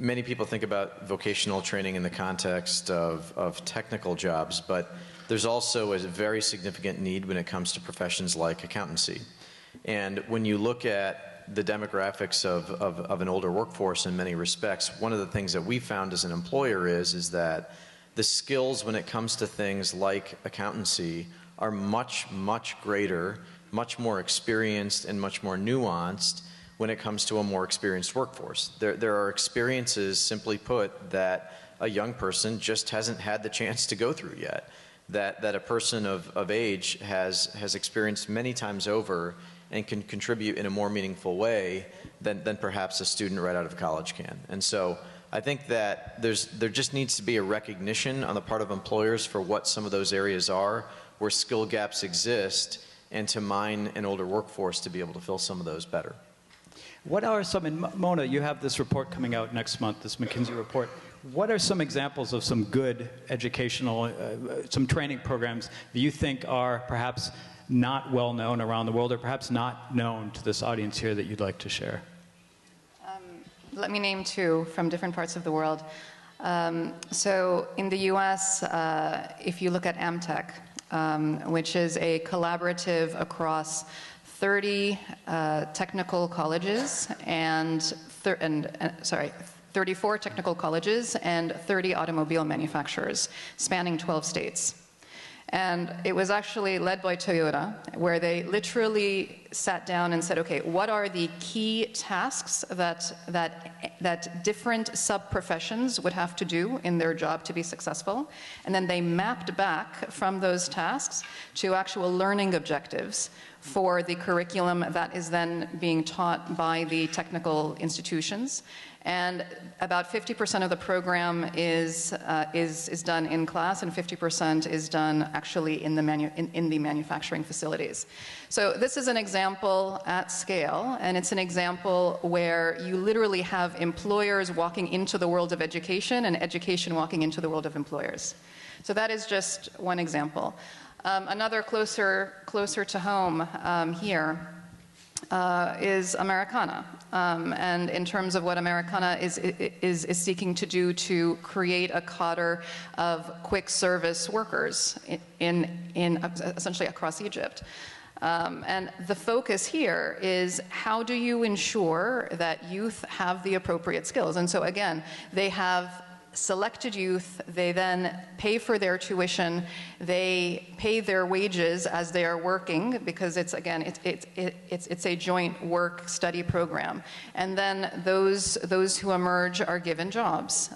many people think about vocational training in the context of technical jobs, but there's also a very significant need when it comes to professions like accountancy. And when you look at the demographics of an older workforce in many respects, one of the things that we found as an employer is that the skills when it comes to things like accountancy are much, much greater, much more experienced, and much more nuanced when it comes to a more experienced workforce. There are experiences, simply put, that a young person just hasn't had the chance to go through yet, that a person of age has experienced many times over and can contribute in a more meaningful way than perhaps a student right out of college can. And so I think that there just needs to be a recognition on the part of employers for what some of those areas are, where skill gaps exist, and to mine an older workforce to be able to fill some of those better. What are some, and Mona, you have this report coming out next month, this McKinsey report. What are some examples of some good educational, some training programs that you think are perhaps not well known around the world, or perhaps not known to this audience here, that you'd like to share? Let me name 2 from different parts of the world. So in the US, if you look at AmTech, which is a collaborative across 30 technical colleges and 34 technical colleges and 30 automobile manufacturers spanning 12 states. And it was actually led by Toyota, where they literally sat down and said, okay, what are the key tasks that different sub-professions would have to do in their job to be successful? And then they mapped back from those tasks to actual learning objectives for the curriculum that is then being taught by the technical institutions. And about 50% of the program is done in class, and 50% is done actually in the manufacturing facilities. So this is an example at scale, and it's an example where you literally have employers walking into the world of education and education walking into the world of employers. So that is just one example. Another closer to home here is Americana. And in terms of what Americana is seeking to do to create a cadre of quick service workers in essentially across Egypt. And the focus here is how do you ensure that youth have the appropriate skills? And so again, they have selected youth, they then pay for their tuition, they pay their wages as they are working, because it's, again, it's a joint work-study program. And then those who emerge are given jobs.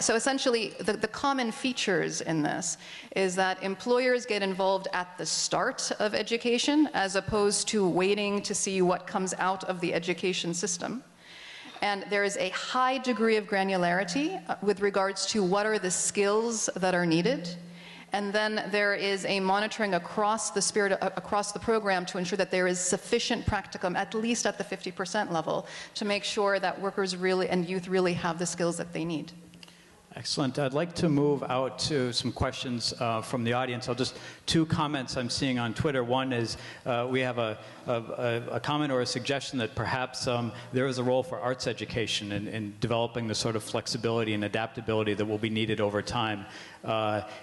So essentially, the common features in this is that employers get involved at the start of education, as opposed to waiting to see what comes out of the education system. And there is a high degree of granularity with regards to what are the skills that are needed. And then there is a monitoring across the program to ensure that there is sufficient practicum, at least at the 50% level, to make sure that workers really and youth really have the skills that they need. Excellent. I'd like to move out to some questions from the audience. Two comments I'm seeing on Twitter. One is we have a comment or a suggestion that perhaps there is a role for arts education in developing the sort of flexibility and adaptability that will be needed over time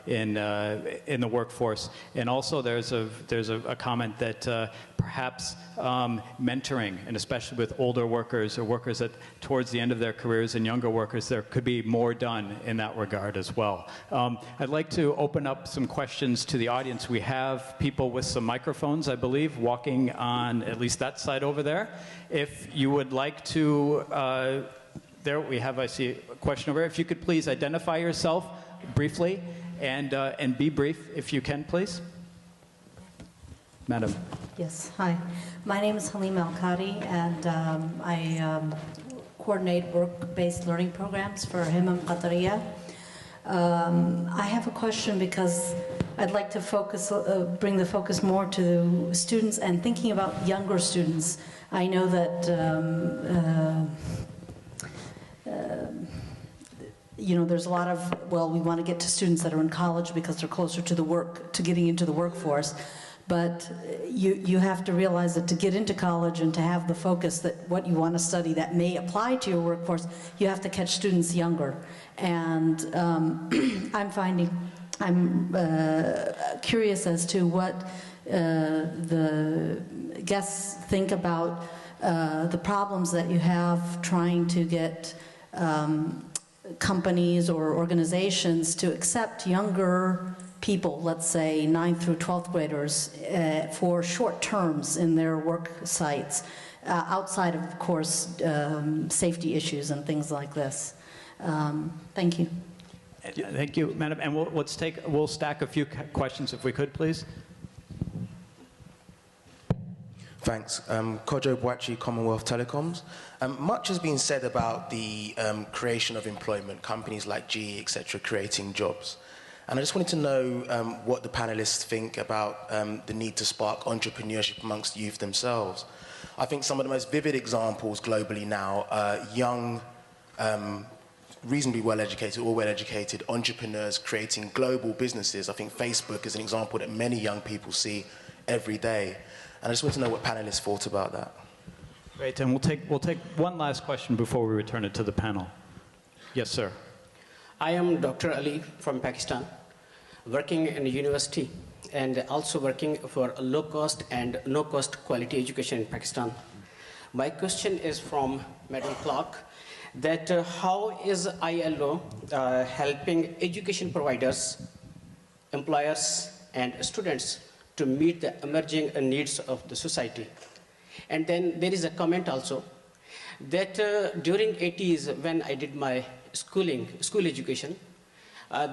in the workforce. And also there's a comment that perhaps mentoring, and especially with older workers or workers that towards the end of their careers and younger workers, there could be more done in that regard as well. I'd like to open up some questions to the audience. We have people with some microphones, I believe, walking on at least that side over there. If you would like to, there we have, I see a question over here. If you could please identify yourself briefly and be brief if you can, please. Madam. Yes, hi. My name is Halim Al-Qadi, and I coordinate work-based learning programs for Himam Qatariya. I have a question because I'd like to focus, bring the focus more to students and thinking about younger students. I know that you know, there's a lot of, well, we want to get to students that are in college because they're closer to to getting into the workforce. But you have to realize that to get into college and to have the focus that what you want to study that may apply to your workforce, you have to catch students younger. And I'm curious as to what the guests think about the problems that you have trying to get companies or organizations to accept younger people, let's say 9th through 12th graders, for short terms in their work sites, outside of course, safety issues and things like this. Thank you. Thank you, Madam. And we'll stack a few questions if we could, please. Thanks. Kojo Boachi, Commonwealth Telecoms. Much has been said about the creation of employment, companies like GE, etc., creating jobs. And I just wanted to know what the panelists think about the need to spark entrepreneurship amongst youth themselves. I think some of the most vivid examples globally now are young, reasonably well-educated or well-educated entrepreneurs creating global businesses. I think Facebook is an example that many young people see every day. And I just want to know what panelists thought about that. Great, and we'll take one last question before we return it to the panel. Yes, sir. I am Dr. Ali from Pakistan, working in a university and also working for low-cost and no-cost quality education in Pakistan. My question is from Madam Clark, that how is ILO helping education providers employers and students to meet the emerging needs of the society. And then there is a comment also that during 80s when I did my school education,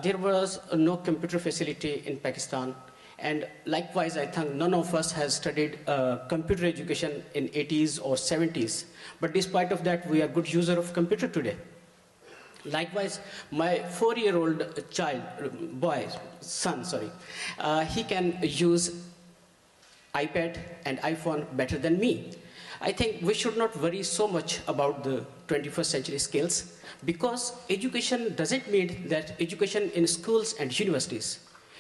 there was no computer facility in Pakistan. And likewise, I think none of us has studied computer education in 80s or 70s. But despite of that, we are good user of computer today. Likewise, my 4-year-old son, he can use iPad and iPhone better than me. I think we should not worry so much about the 21st century skills, because education doesn't mean that education in schools and universities.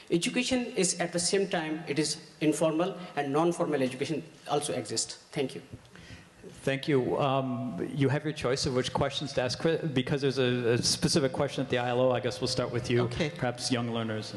Education is at the same time, it is informal and non-formal education also exists. Thank you. Thank you. You have your choice of which questions to ask, because there's a specific question at the ILO. I guess we'll start with you, okay. Perhaps young learners.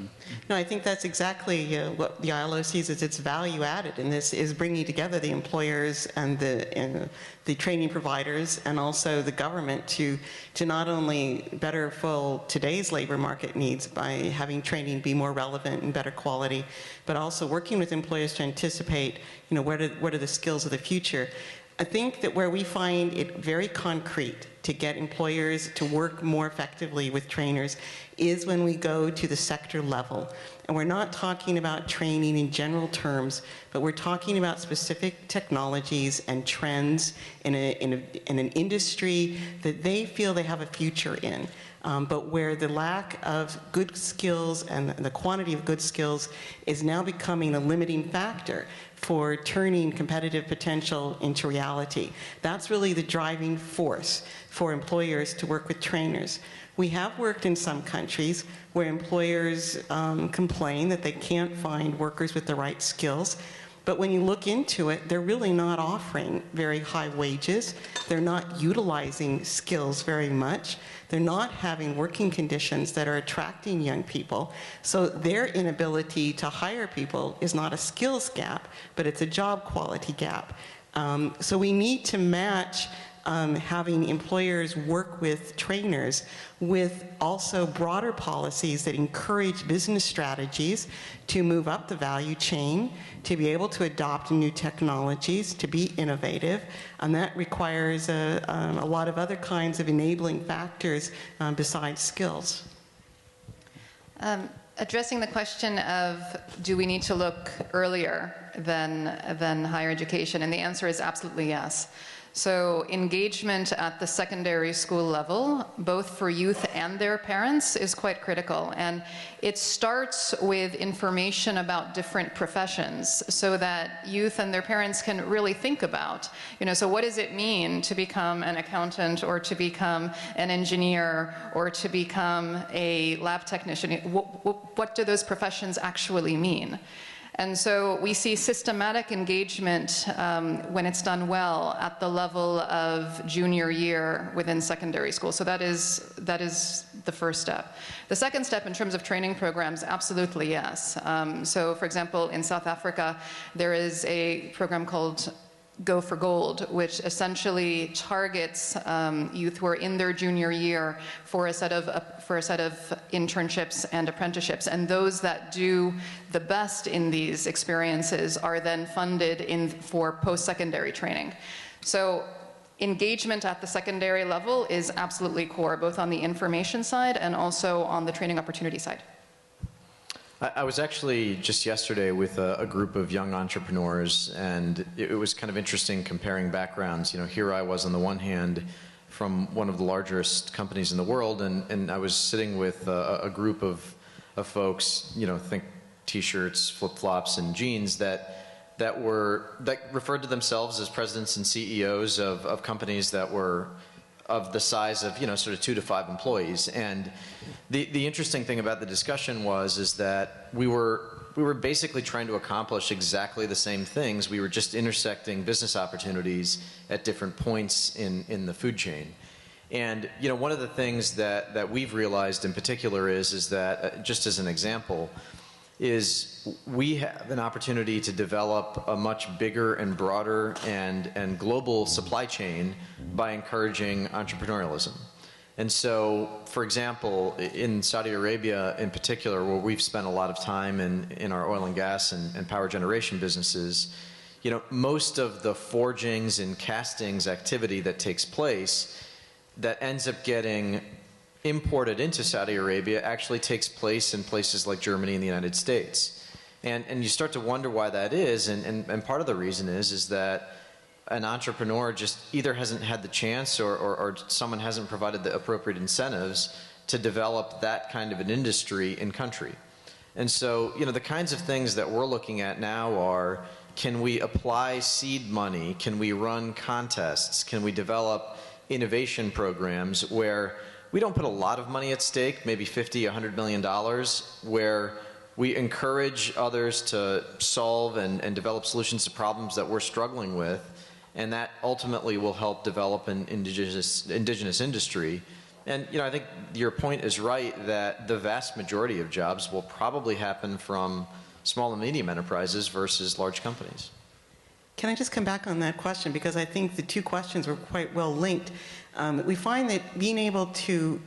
No, I think that's exactly what the ILO sees as its value added in this, is bringing together the employers and the training providers and also the government to not only better fill today's labor market needs by having training be more relevant and better quality, but also working with employers to anticipate, what are the skills of the future. I think that where we find it very concrete to get employers to work more effectively with trainers is when we go to the sector level. And we're not talking about training in general terms, but we're talking about specific technologies and trends in an industry that they feel they have a future in. But where the lack of good skills and the quantity of good skills is now becoming a limiting factor for turning competitive potential into reality. That's really the driving force for employers to work with trainers. We have worked in some countries where employers complain that they can't find workers with the right skills. But when you look into it, they're really not offering very high wages. They're not utilizing skills very much. They're not having working conditions that are attracting young people. So their inability to hire people is not a skills gap, but it's a job quality gap. So we need to match having employers work with trainers with also broader policies that encourage business strategies to move up the value chain, to be able to adopt new technologies, to be innovative, and that requires a lot of other kinds of enabling factors besides skills. Addressing the question of, do we need to look earlier than higher education? And the answer is absolutely yes. So engagement at the secondary school level, both for youth and their parents, is quite critical. And it starts with information about different professions so that youth and their parents can really think about, so what does it mean to become an accountant or to become an engineer or to become a lab technician? What do those professions actually mean? And so we see systematic engagement when it's done well at the level of junior year within secondary school. So that is the first step. The second step in terms of training programs, absolutely yes. So for example, in South Africa, there is a program called Go for Gold, which essentially targets youth who are in their junior year for a set of internships and apprenticeships. And those that do the best in these experiences are then funded for post-secondary training. So engagement at the secondary level is absolutely core, both on the information side and also on the training opportunity side. I was actually just yesterday with a group of young entrepreneurs, and it was kind of interesting comparing backgrounds. Here I was on the one hand from one of the largest companies in the world, and I was sitting with a group of folks, think t-shirts, flip-flops, and jeans that referred to themselves as presidents and CEOs of companies that were of the size of, sort of 2 to 5 employees. And the interesting thing about the discussion is that we were basically trying to accomplish exactly the same things. We were just intersecting business opportunities at different points in the food chain. And one of the things that we've realized in particular is that, just as an example, is we have an opportunity to develop a much bigger and broader and global supply chain by encouraging entrepreneurialism. And so, for example, in Saudi Arabia in particular, where we've spent a lot of time in our oil and gas and power generation businesses, you know, most of the forgings and castings activity that takes place that ends up getting imported into Saudi Arabia actually takes place in places like Germany and the United States. And you start to wonder why that is, and part of the reason is that an entrepreneur just either hasn't had the chance or someone hasn't provided the appropriate incentives to develop that kind of an industry in country. And so, you know, the kinds of things that we're looking at now are, can we apply seed money? Can we run contests? Can we develop innovation programs where we don't put a lot of money at stake, maybe $50, $100 million, where we encourage others to solve and develop solutions to problems that we're struggling with, and that ultimately will help develop an indigenous industry. And you know, I think your point is right that the vast majority of jobs will probably happen from small and medium enterprises versus large companies. Can I just come back on that question, because I think the two questions were quite well linked. We find that being able to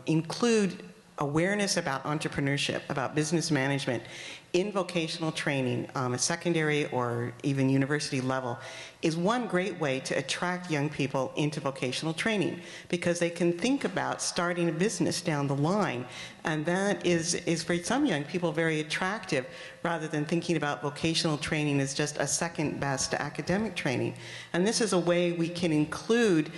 include awareness about entrepreneurship, about business management in vocational training at secondary or even university level is one great way to attract young people into vocational training, because they can think about starting a business down the line, and that is for some young people very attractive, rather than thinking about vocational training as just a second best to academic training. And this is a way we can include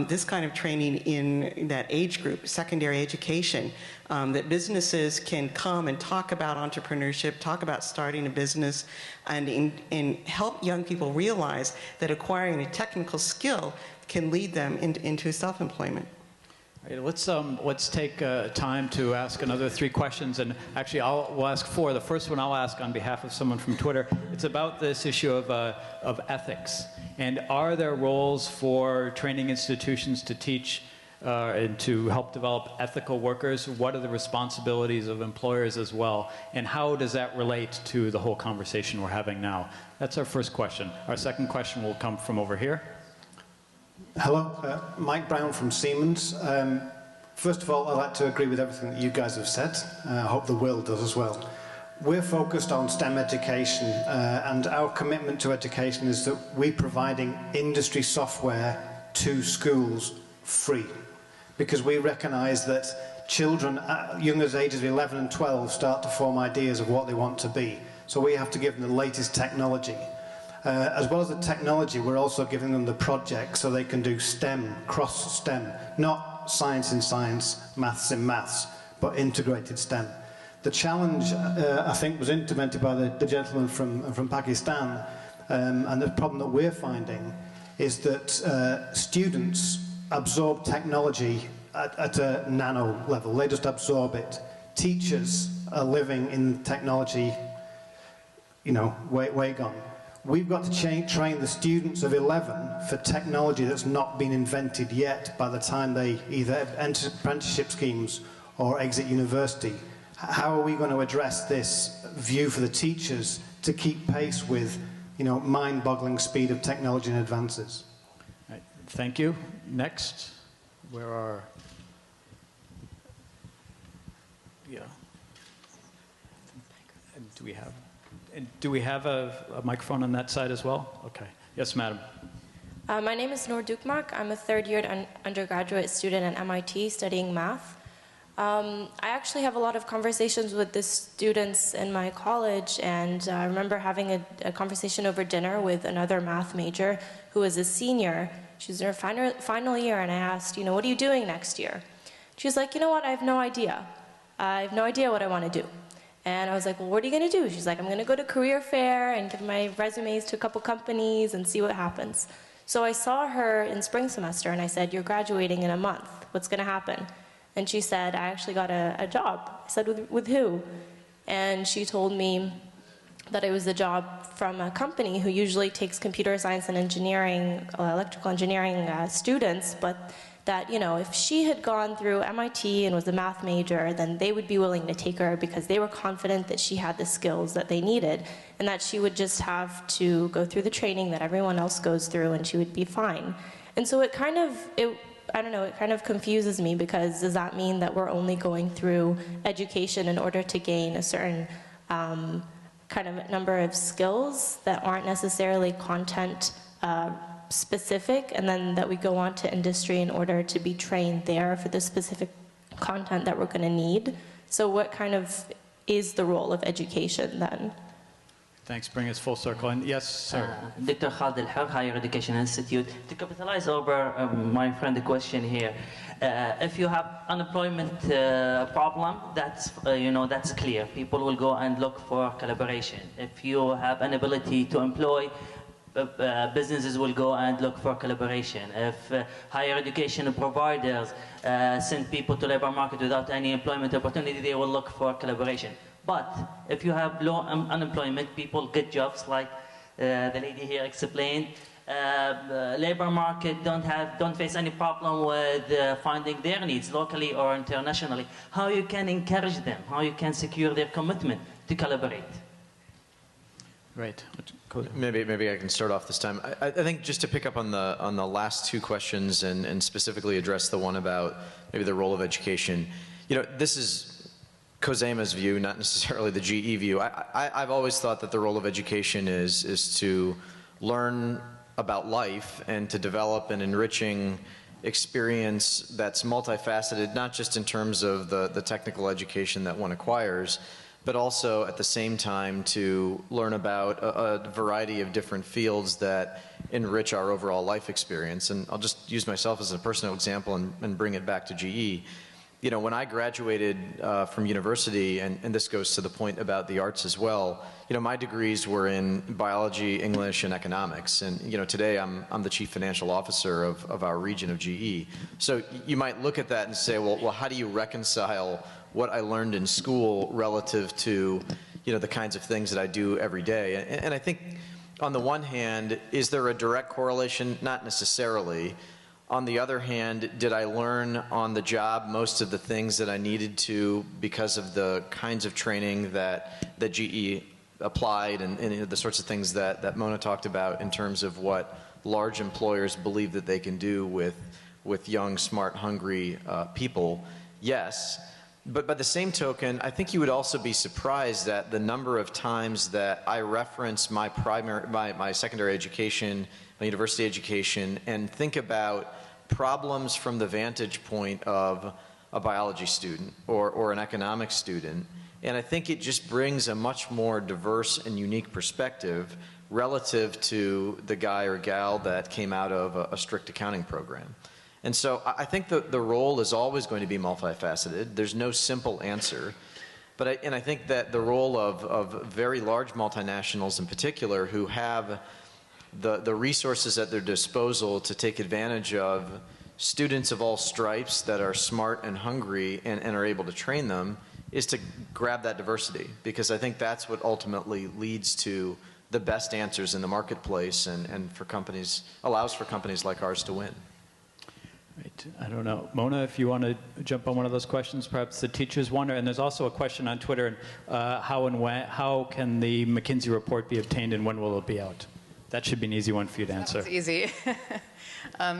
this kind of training in that age group, secondary education, that businesses can come and talk about entrepreneurship, talk about starting a business, and help young people realize that acquiring a technical skill can lead them into self-employment. Right, let's take time to ask another 3 questions, and actually we'll ask 4. The first one I'll ask on behalf of someone from Twitter. It's about this issue of ethics, and are there roles for training institutions to teach and to help develop ethical workers? What are the responsibilities of employers as well, and how does that relate to the whole conversation we're having now? That's our first question. Our second question will come from over here. Hello, Mike Brown from Siemens. First of all, I'd like to agree with everything that you guys have said. I hope the world does as well. We're focused on STEM education, and our commitment to education is that we're providing industry software to schools free, because we recognise that children, young as ages of 11 and 12, start to form ideas of what they want to be. So we have to give them the latest technology. As well as the technology, we're also giving them the project so they can do STEM, cross-STEM, not science in science, maths in maths, but integrated STEM. The challenge, I think, was implemented by the gentleman from Pakistan, and the problem that we're finding is that students absorb technology at a nano level. They just absorb it. Teachers are living in technology, you know, way gone. We've got to train the students of 11 for technology that's not been invented yet by the time they either enter apprenticeship schemes or exit university. How are we going to address this view for the teachers to keep pace with, you know, mind-boggling speed of technology and advances? Right. Thank you. Next, where are... Yeah. Do we have a microphone on that side as well? Okay. Yes, madam. My name is Noor Dukmak. I'm a third-year undergraduate student at MIT studying math. I actually have a lot of conversations with the students in my college, and I remember having a conversation over dinner with another math major who was a senior. She was in her final year, and I asked, you know, what are you doing next year? She was like, you know what, I have no idea. I have no idea what I want to do. And I was like, well, what are you going to do? She's like, I'm going to go to career fair and give my resumes to a couple companies and see what happens. So I saw her in spring semester, and I said, you're graduating in a month. What's going to happen? And she said, I actually got a job. I said, with who? And she told me that it was a job from a company who usually takes computer science and engineering, electrical engineering students, but that, you know, if she had gone through MIT and was a math major, then they would be willing to take her because they were confident that she had the skills that they needed, and that she would just have to go through the training that everyone else goes through and she would be fine. And so it kind of, I don't know, it kind of confuses me, because does that mean that we're only going through education in order to gain a certain kind of number of skills that aren't necessarily content specific, and then that we go on to industry in order to be trained there for the specific content that we're going to need? So what kind of is the role of education then? Thanks, bring us full circle. And yes, sir. Dr. Khalid Al-Haq, Higher Education Institute. To capitalize over my friend's question here, if you have unemployment problem, that's that's clear. People will go and look for collaboration. If you have an ability to employ, businesses will go and look for collaboration. If higher education providers send people to labor market without any employment opportunity, they will look for collaboration. But if you have low unemployment, people get jobs, like the lady here explained. Labor market don't face any problem with finding their needs locally or internationally. How you can encourage them? How you can secure their commitment to collaborate? Right. Maybe I can start off this time. I think just to pick up on the last two questions and specifically address the one about maybe the role of education. This is COSEMA's view, not necessarily the GE view. I've always thought that the role of education is to learn about life and to develop an enriching experience that's multifaceted, not just in terms of the technical education that one acquires, but also at the same time to learn about a variety of different fields that enrich our overall life experience. And I'll just use myself as a personal example and bring it back to GE. When I graduated from university, and this goes to the point about the arts as well, my degrees were in biology, English, and economics. And today I'm the chief financial officer of our region of GE. So you might look at that and say, well, how do you reconcile what I learned in school relative to the kinds of things that I do every day? And I think on the one hand, is there a direct correlation? Not necessarily. On the other hand, did I learn on the job most of the things that I needed to because of the kinds of training that GE applied and the sorts of things that Mona talked about in terms of what large employers believe that they can do with young, smart, hungry people? Yes. But by the same token, I think you would also be surprised at the number of times that I reference my secondary education, my university education, and think about problems from the vantage point of a biology student or an economics student. And I think it just brings a much more diverse and unique perspective relative to the guy or gal that came out of a strict accounting program. And so I think the role is always going to be multifaceted. There's no simple answer. But I think that the role of very large multinationals in particular who have the resources at their disposal to take advantage of students of all stripes that are smart and hungry and are able to train them is to grab that diversity, because I think that's what ultimately leads to the best answers in the marketplace and allows for companies like ours to win. Right. I don't know. Mona, if you want to jump on one of those questions, perhaps the teachers wonder. And there's also a question on Twitter, how can the McKinsey report be obtained and when will it be out? That should be an easy one for you to answer. That's easy.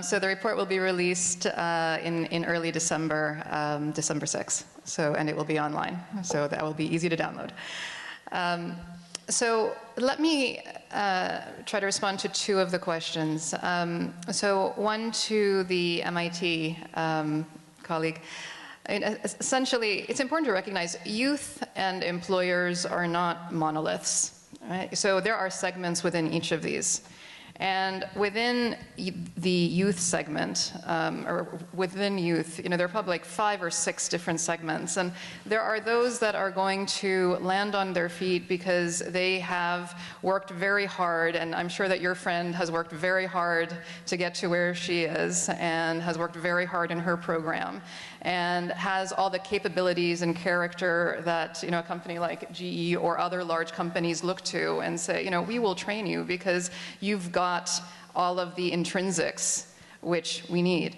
So the report will be released in early December, December 6th. And it will be online. So that will be easy to download. So let me try to respond to two of the questions. So one to the MIT colleague. Essentially, it's important to recognize youth and employers are not monoliths. Right? So there are segments within each of these. And within the youth segment, or within youth, there are probably like 5 or 6 different segments. And there are those that are going to land on their feet because they have worked very hard, and I'm sure that your friend has worked very hard to get to where she is, and has worked very hard in her program, and has all the capabilities and character that a company like GE or other large companies look to and say, we will train you because you've got all of the intrinsics which we need.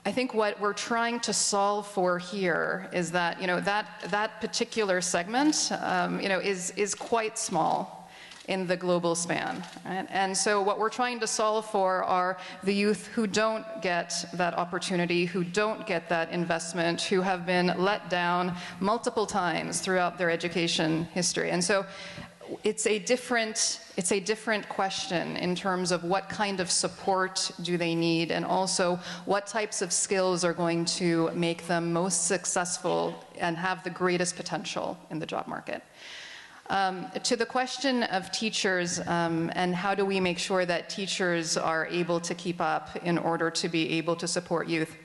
I think what we're trying to solve for here is that that particular segment is quite small in the global span. Right? And so what we're trying to solve for are the youth who don't get that opportunity, who don't get that investment, who have been let down multiple times throughout their education history. And so it's a different question in terms of what kind of support do they need, and also what types of skills are going to make them most successful and have the greatest potential in the job market. To the question of teachers and how do we make sure that teachers are able to keep up in order to be able to support youth.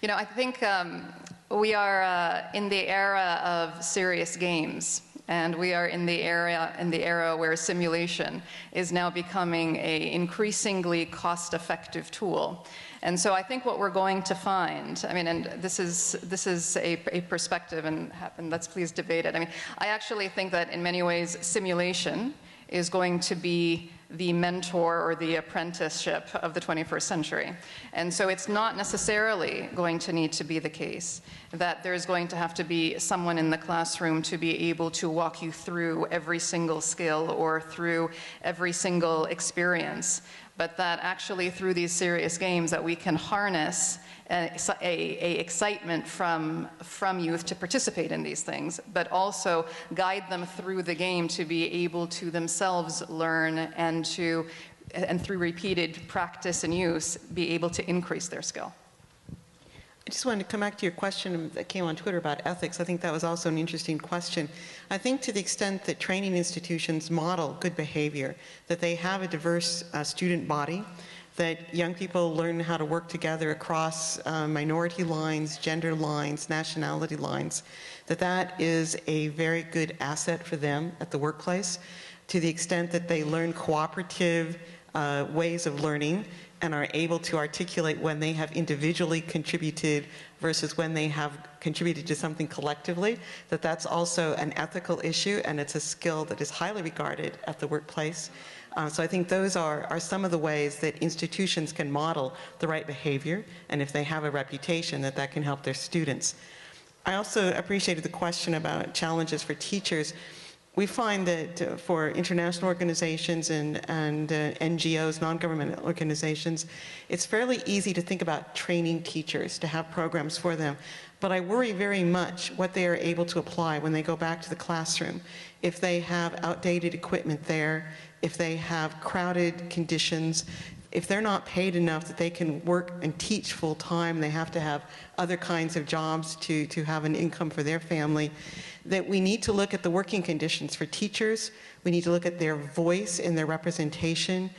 You know, I think we are in the era of serious games. And we are in the era where simulation is now becoming an increasingly cost-effective tool. And so I think what we're going to find, I mean, and this is a perspective, and let's please debate it. I mean, I actually think that in many ways simulation is going to be the mentor or the apprenticeship of the 21st century. And so it's not necessarily going to need to be the case that there's going to have to be someone in the classroom to be able to walk you through every single skill or through every single experience, but that actually through these serious games that we can harness a excitement from youth to participate in these things, but also guide them through the game to be able to themselves learn and through repeated practice and use, be able to increase their skill. I just wanted to come back to your question that came on Twitter about ethics. I think that was also an interesting question. I think to the extent that training institutions model good behavior, that they have a diverse student body, that young people learn how to work together across minority lines, gender lines, nationality lines, that is a very good asset for them at the workplace, to the extent that they learn cooperative ways of learning and are able to articulate when they have individually contributed versus when they have contributed to something collectively, that's also an ethical issue, and it's a skill that is highly regarded at the workplace. So I think those are some of the ways that institutions can model the right behavior, and if they have a reputation, that can help their students. I also appreciated the question about challenges for teachers. We find that for international organizations and NGOs, non-government organizations, it's fairly easy to think about training teachers, to have programs for them. But I worry very much what they are able to apply when they go back to the classroom. If they have outdated equipment there, if they have crowded conditions, if they're not paid enough that they can work and teach full time, they have to have other kinds of jobs to have an income for their family, that we need to look at the working conditions for teachers. We need to look at their voice and their representation,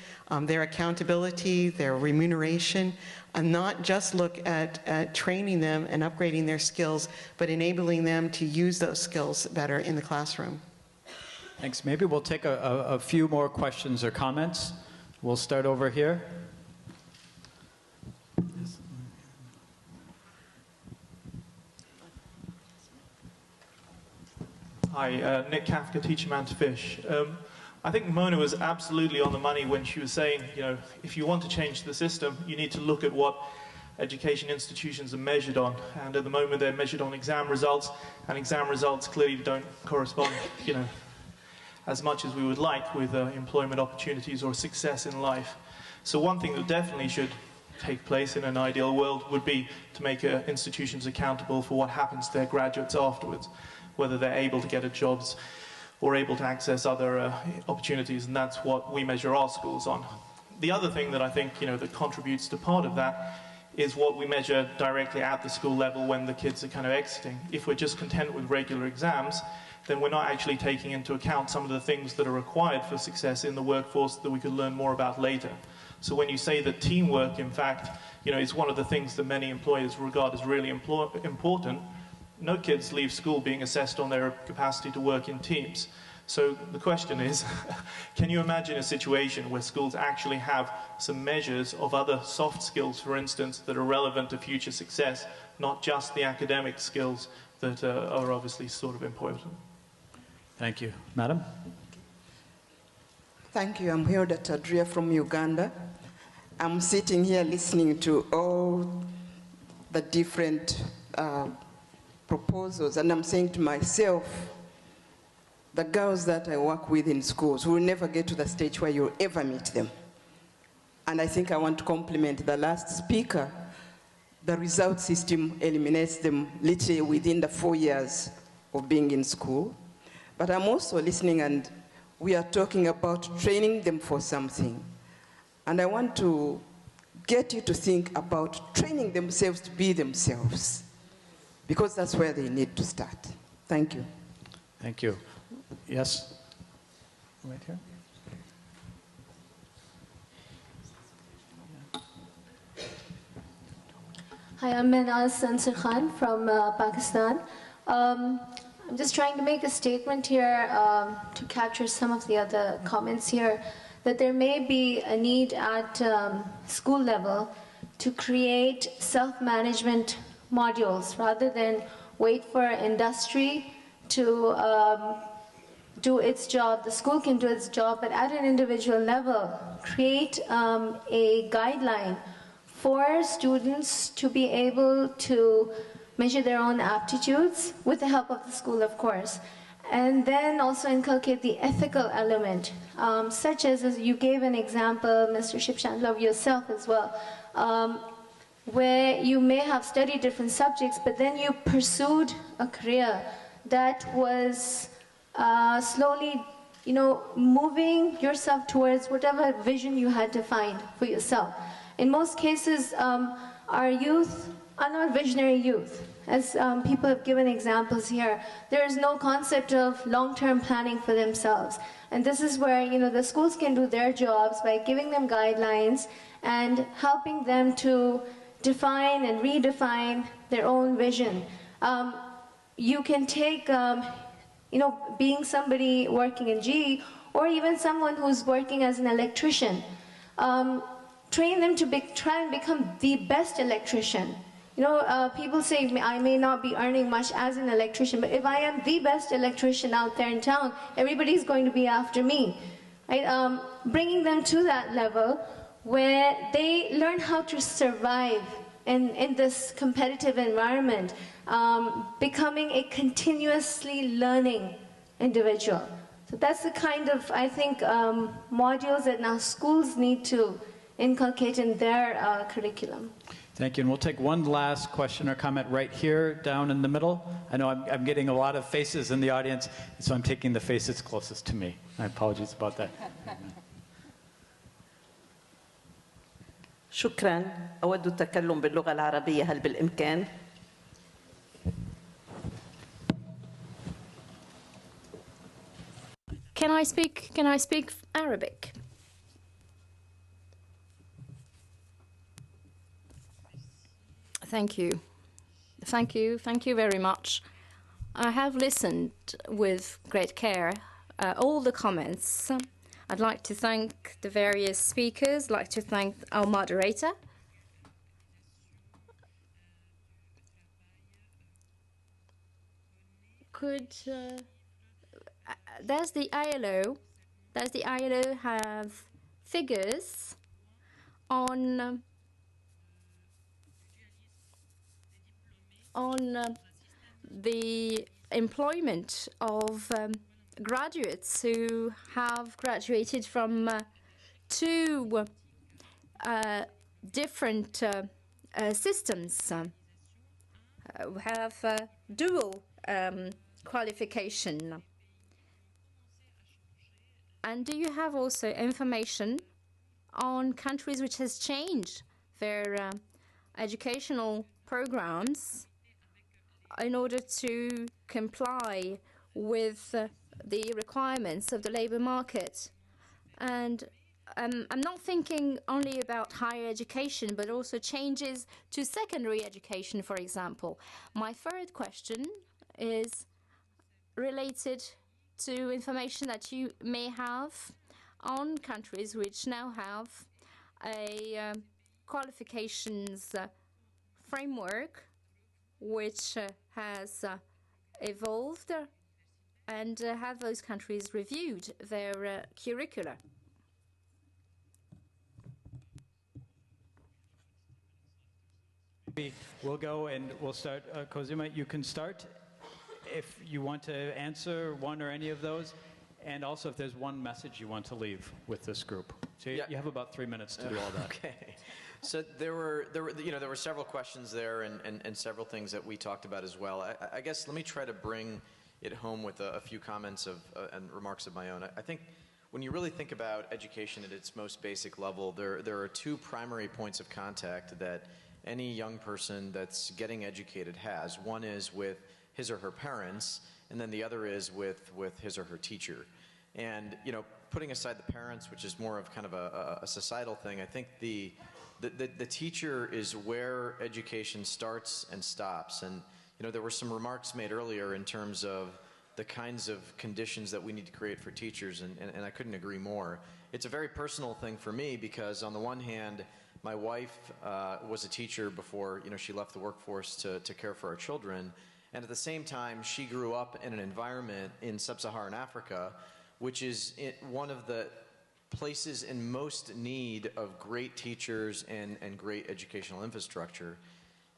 their accountability, their remuneration, and not just look at training them and upgrading their skills, but enabling them to use those skills better in the classroom. Thanks. Maybe we'll take a few more questions or comments. We'll start over here. Hi, Nick Kafka, teacher man to fish. I think Mona was absolutely on the money when she was saying, you know, if you want to change the system, you need to look at what education institutions are measured on. And at the moment, they're measured on exam results, and exam results clearly don't correspond, you know, as much as we would like with employment opportunities or success in life. So one thing that definitely should take place in an ideal world would be to make institutions accountable for what happens to their graduates afterwards, whether they're able to get jobs or able to access other opportunities, and that's what we measure our schools on. The other thing that I think, you know, that contributes to part of that is what we measure directly at the school level when the kids are kind of exiting. If we're just content with regular exams, then we're not actually taking into account some of the things that are required for success in the workforce that we could learn more about later. So when you say that teamwork, in fact, you know, is one of the things that many employers regard as really important, no kids leave school being assessed on their capacity to work in teams. So the question is, can you imagine a situation where schools actually have some measures of other soft skills, for instance, that are relevant to future success, not just the academic skills that are obviously sort of important? Thank you. Madam? Thank you. I'm Hilda Adria from Uganda. I'm sitting here listening to all the different proposals, and I'm saying to myself, the girls that I work with in schools will never get to the stage where you'll ever meet them. And I think I want to compliment the last speaker. The result system eliminates them literally within the 4 years of being in school. But I'm also listening, and we are talking about training them for something. And I want to get you to think about training themselves to be themselves, because that's where they need to start. Thank you. Thank you. Yes? Right here. Hi, I'm Manaz Ansar Khan from Pakistan. I'm just trying to make a statement here to capture some of the other comments here, that there may be a need at school level to create self-management modules rather than wait for industry to do its job. The school can do its job, but at an individual level, create a guideline for students to be able to measure their own aptitudes with the help of the school, of course. And then also inculcate the ethical element, such as you gave an example, Mr. Shipchandler, of yourself as well, where you may have studied different subjects, but then you pursued a career that was slowly, moving yourself towards whatever vision you had defined for yourself. In most cases, our youth are not visionary youth. As people have given examples here, there is no concept of long-term planning for themselves. And this is where, the schools can do their jobs by giving them guidelines and helping them to define and redefine their own vision. You can take, being somebody working in GE, or even someone who's working as an electrician, train them to try and become the best electrician. People say I may not be earning much as an electrician, but if I am the best electrician out there in town, everybody's going to be after me. Right? Bringing them to that level where they learn how to survive in this competitive environment, becoming a continuously learning individual. So that's the kind of, I think, modules that now schools need to inculcate in their curriculum. Thank you. And we'll take one last question or comment right here down in the middle. I know I'm getting a lot of faces in the audience, so I'm taking the faces closest to me. My apologies about that. شكرا. أود التكلم باللغة العربية هل بالإمكان؟ Can I speak Arabic? Thank you. Thank you very much. I have listened with great care all the comments. I'd like to thank the various speakers. I'd like to thank our moderator. Does the ILO have figures on the employment of graduates who have graduated from two different systems, who have dual qualification? And do you have also information on countries which has changed their educational programs in order to comply with the requirements of the labor market? And I'm not thinking only about higher education, but also changes to secondary education, for example. My third question is related to information that you may have on countries which now have a qualifications framework which has evolved, and have those countries reviewed their curricula? We'll go and we'll start. Kozima, you can start. if you want to answer one or any of those, and also if there's one message you want to leave with this group. So you have about 3 minutes to do all that. Okay. So there were several questions there and several things that we talked about as well. I guess let me try to bring it home with a few comments and remarks of my own. I think when you really think about education at its most basic level, there are two primary points of contact that any young person that's getting educated has. One is with his or her parents, and then the other is with his or her teacher. And putting aside the parents, which is more of kind of a societal thing, I think the teacher is where education starts and stops. And there were some remarks made earlier in terms of the kinds of conditions that we need to create for teachers, and I couldn't agree more. It's a very personal thing for me because on the one hand, my wife was a teacher before she left the workforce to care for our children, and at the same time, she grew up in an environment in sub-Saharan Africa, which is one of the places in most need of great teachers and great educational infrastructure.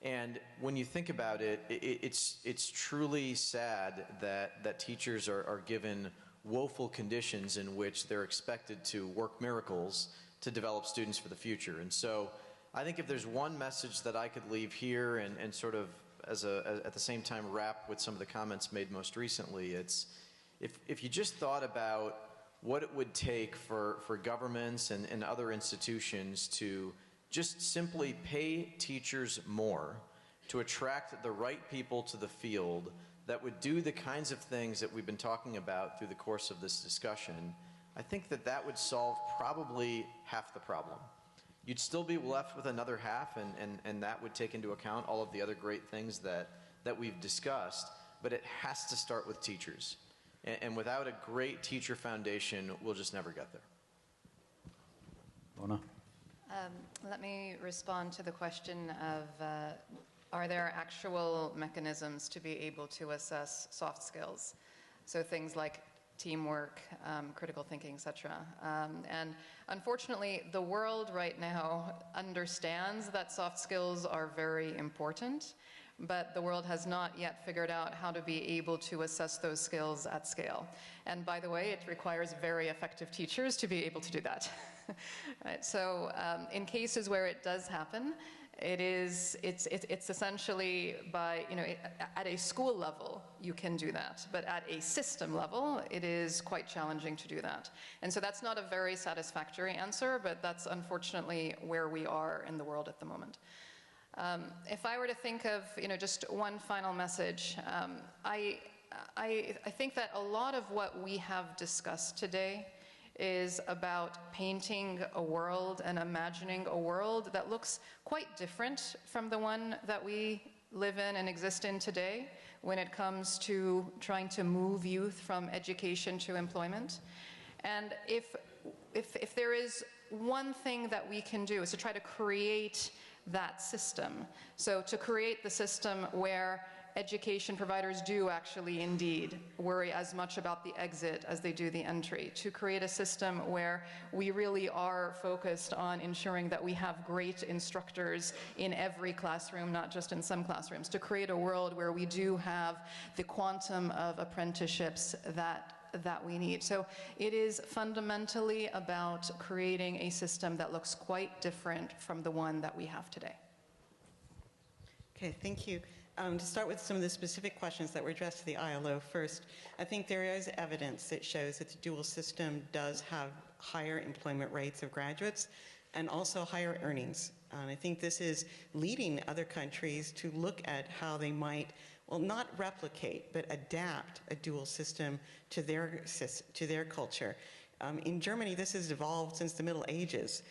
And when you think about it, it's truly sad that teachers are given woeful conditions in which they're expected to work miracles to develop students for the future. And so I think if there's one message that I could leave here and sort of at the same time wrap with some of the comments made most recently, it's if you just thought about what it would take for governments and other institutions to just simply pay teachers more to attract the right people to the field that would do the kinds of things that we've been talking about through the course of this discussion, I think that would solve probably half the problem. You'd still be left with another half, and that would take into account all of the other great things that we've discussed, but it has to start with teachers. And without a great teacher foundation, we'll just never get there. Mona? Let me respond to the question of are there actual mechanisms to be able to assess soft skills? So things like teamwork, critical thinking, etc. And unfortunately, the world right now understands that soft skills are very important, but the world has not yet figured out how to be able to assess those skills at scale. And by the way, it requires very effective teachers to be able to do that. Right? So in cases where it does happen, it's essentially by, at a school level, you can do that. But at a system level, it is quite challenging to do that. And so that's not a very satisfactory answer, but that's unfortunately where we are in the world at the moment. If I were to think of, just one final message, I think that a lot of what we have discussed today is about painting a world and imagining a world that looks quite different from the one that we live in and exist in today when it comes to trying to move youth from education to employment. And if there is one thing that we can do is to try to create that system. So to create the system where education providers do actually indeed worry as much about the exit as they do the entry. To create a system where we really are focused on ensuring that we have great instructors in every classroom, not just in some classrooms. To create a world where we do have the quantum of apprenticeships that we need. So it is fundamentally about creating a system that looks quite different from the one that we have today. Okay, thank you. To start with some of the specific questions that were addressed to the ILO first, I think there is evidence that shows that the dual system does have higher employment rates of graduates and also higher earnings. I think this is leading other countries to look at how they might, well, not replicate, but adapt a dual system to their culture. In Germany, this has evolved since the Middle Ages.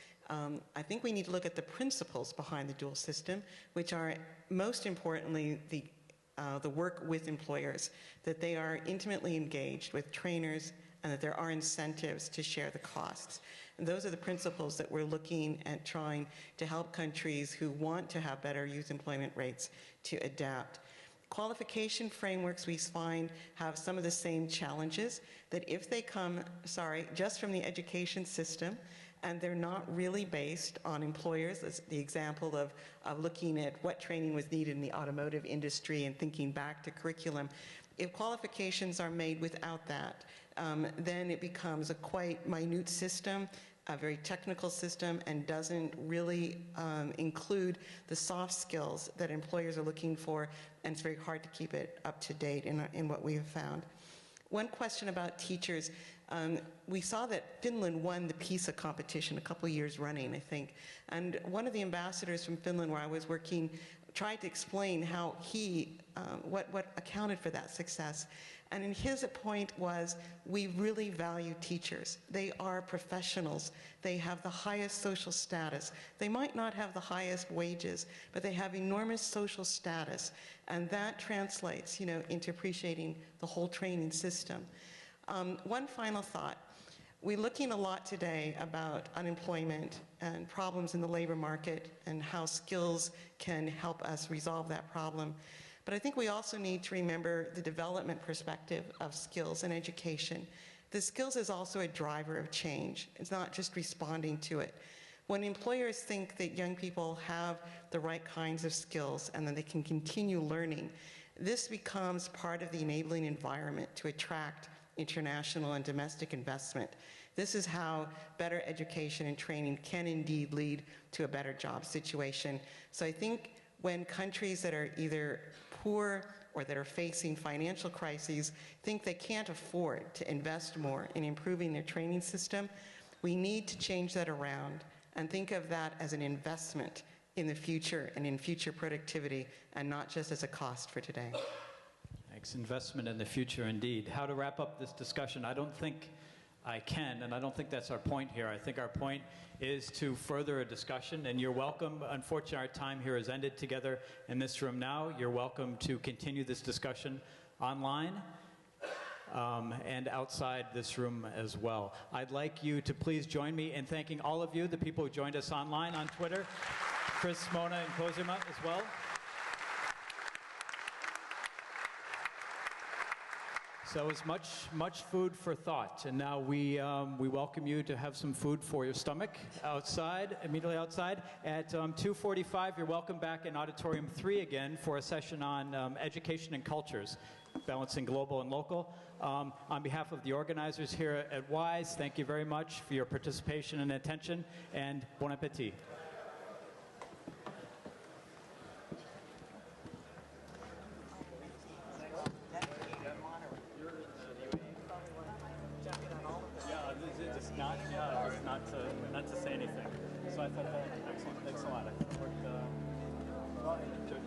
I think we need to look at the principles behind the dual system, which are most importantly the work with employers, that they are intimately engaged with trainers and that there are incentives to share the costs. And those are the principles that we're looking at trying to help countries who want to have better youth employment rates to adapt. Qualification frameworks, we find, have some of the same challenges, that if they come, just from the education system, and they're not really based on employers. That's the example of looking at what training was needed in the automotive industry and thinking back to curriculum. if qualifications are made without that, then it becomes a quite minute system, a very technical system, and doesn't really include the soft skills that employers are looking for, and it's very hard to keep it up to date in what we have found. One question about teachers. We saw that Finland won the PISA competition a couple years running, I think. And one of the ambassadors from Finland where I was working tried to explain how what accounted for that success. And in his point was, we really value teachers. They are professionals. They have the highest social status. They might not have the highest wages, but they have enormous social status. And that translates, into appreciating the whole training system. One final thought. We're looking a lot today about unemployment and problems in the labor market and how skills can help us resolve that problem. But I think we also need to remember the development perspective of skills and education. The skills is also a driver of change. It's not just responding to it. When employers think that young people have the right kinds of skills and that they can continue learning, this becomes part of the enabling environment to attract international and domestic investment. This is how better education and training can indeed lead to a better job situation. So I think when countries that are either poor or that are facing financial crises think they can't afford to invest more in improving their training system, we need to change that around and think of that as an investment in the future and in future productivity, and not just as a cost for today. Thanks. Investment in the future, indeed. How to wrap up this discussion? I don't think I can, and I don't think that's our point here. I think our point is to further a discussion, and you're welcome. Unfortunately, our time here has ended together in this room now. You're welcome to continue this discussion online and outside this room as well. I'd like you to please join me in thanking all of you, the people who joined us online on Twitter, Chris, Mona, and Cosima as well. So it's much food for thought, and now we welcome you to have some food for your stomach outside, immediately outside. At 2:45, you're welcome back in Auditorium 3 again for a session on education and cultures, balancing global and local. On behalf of the organizers here at WISE, thank you very much for your participation and attention, and bon appétit. Not to say anything. So I thought, excellent, thanks a lot. I thought it worked well. I enjoyed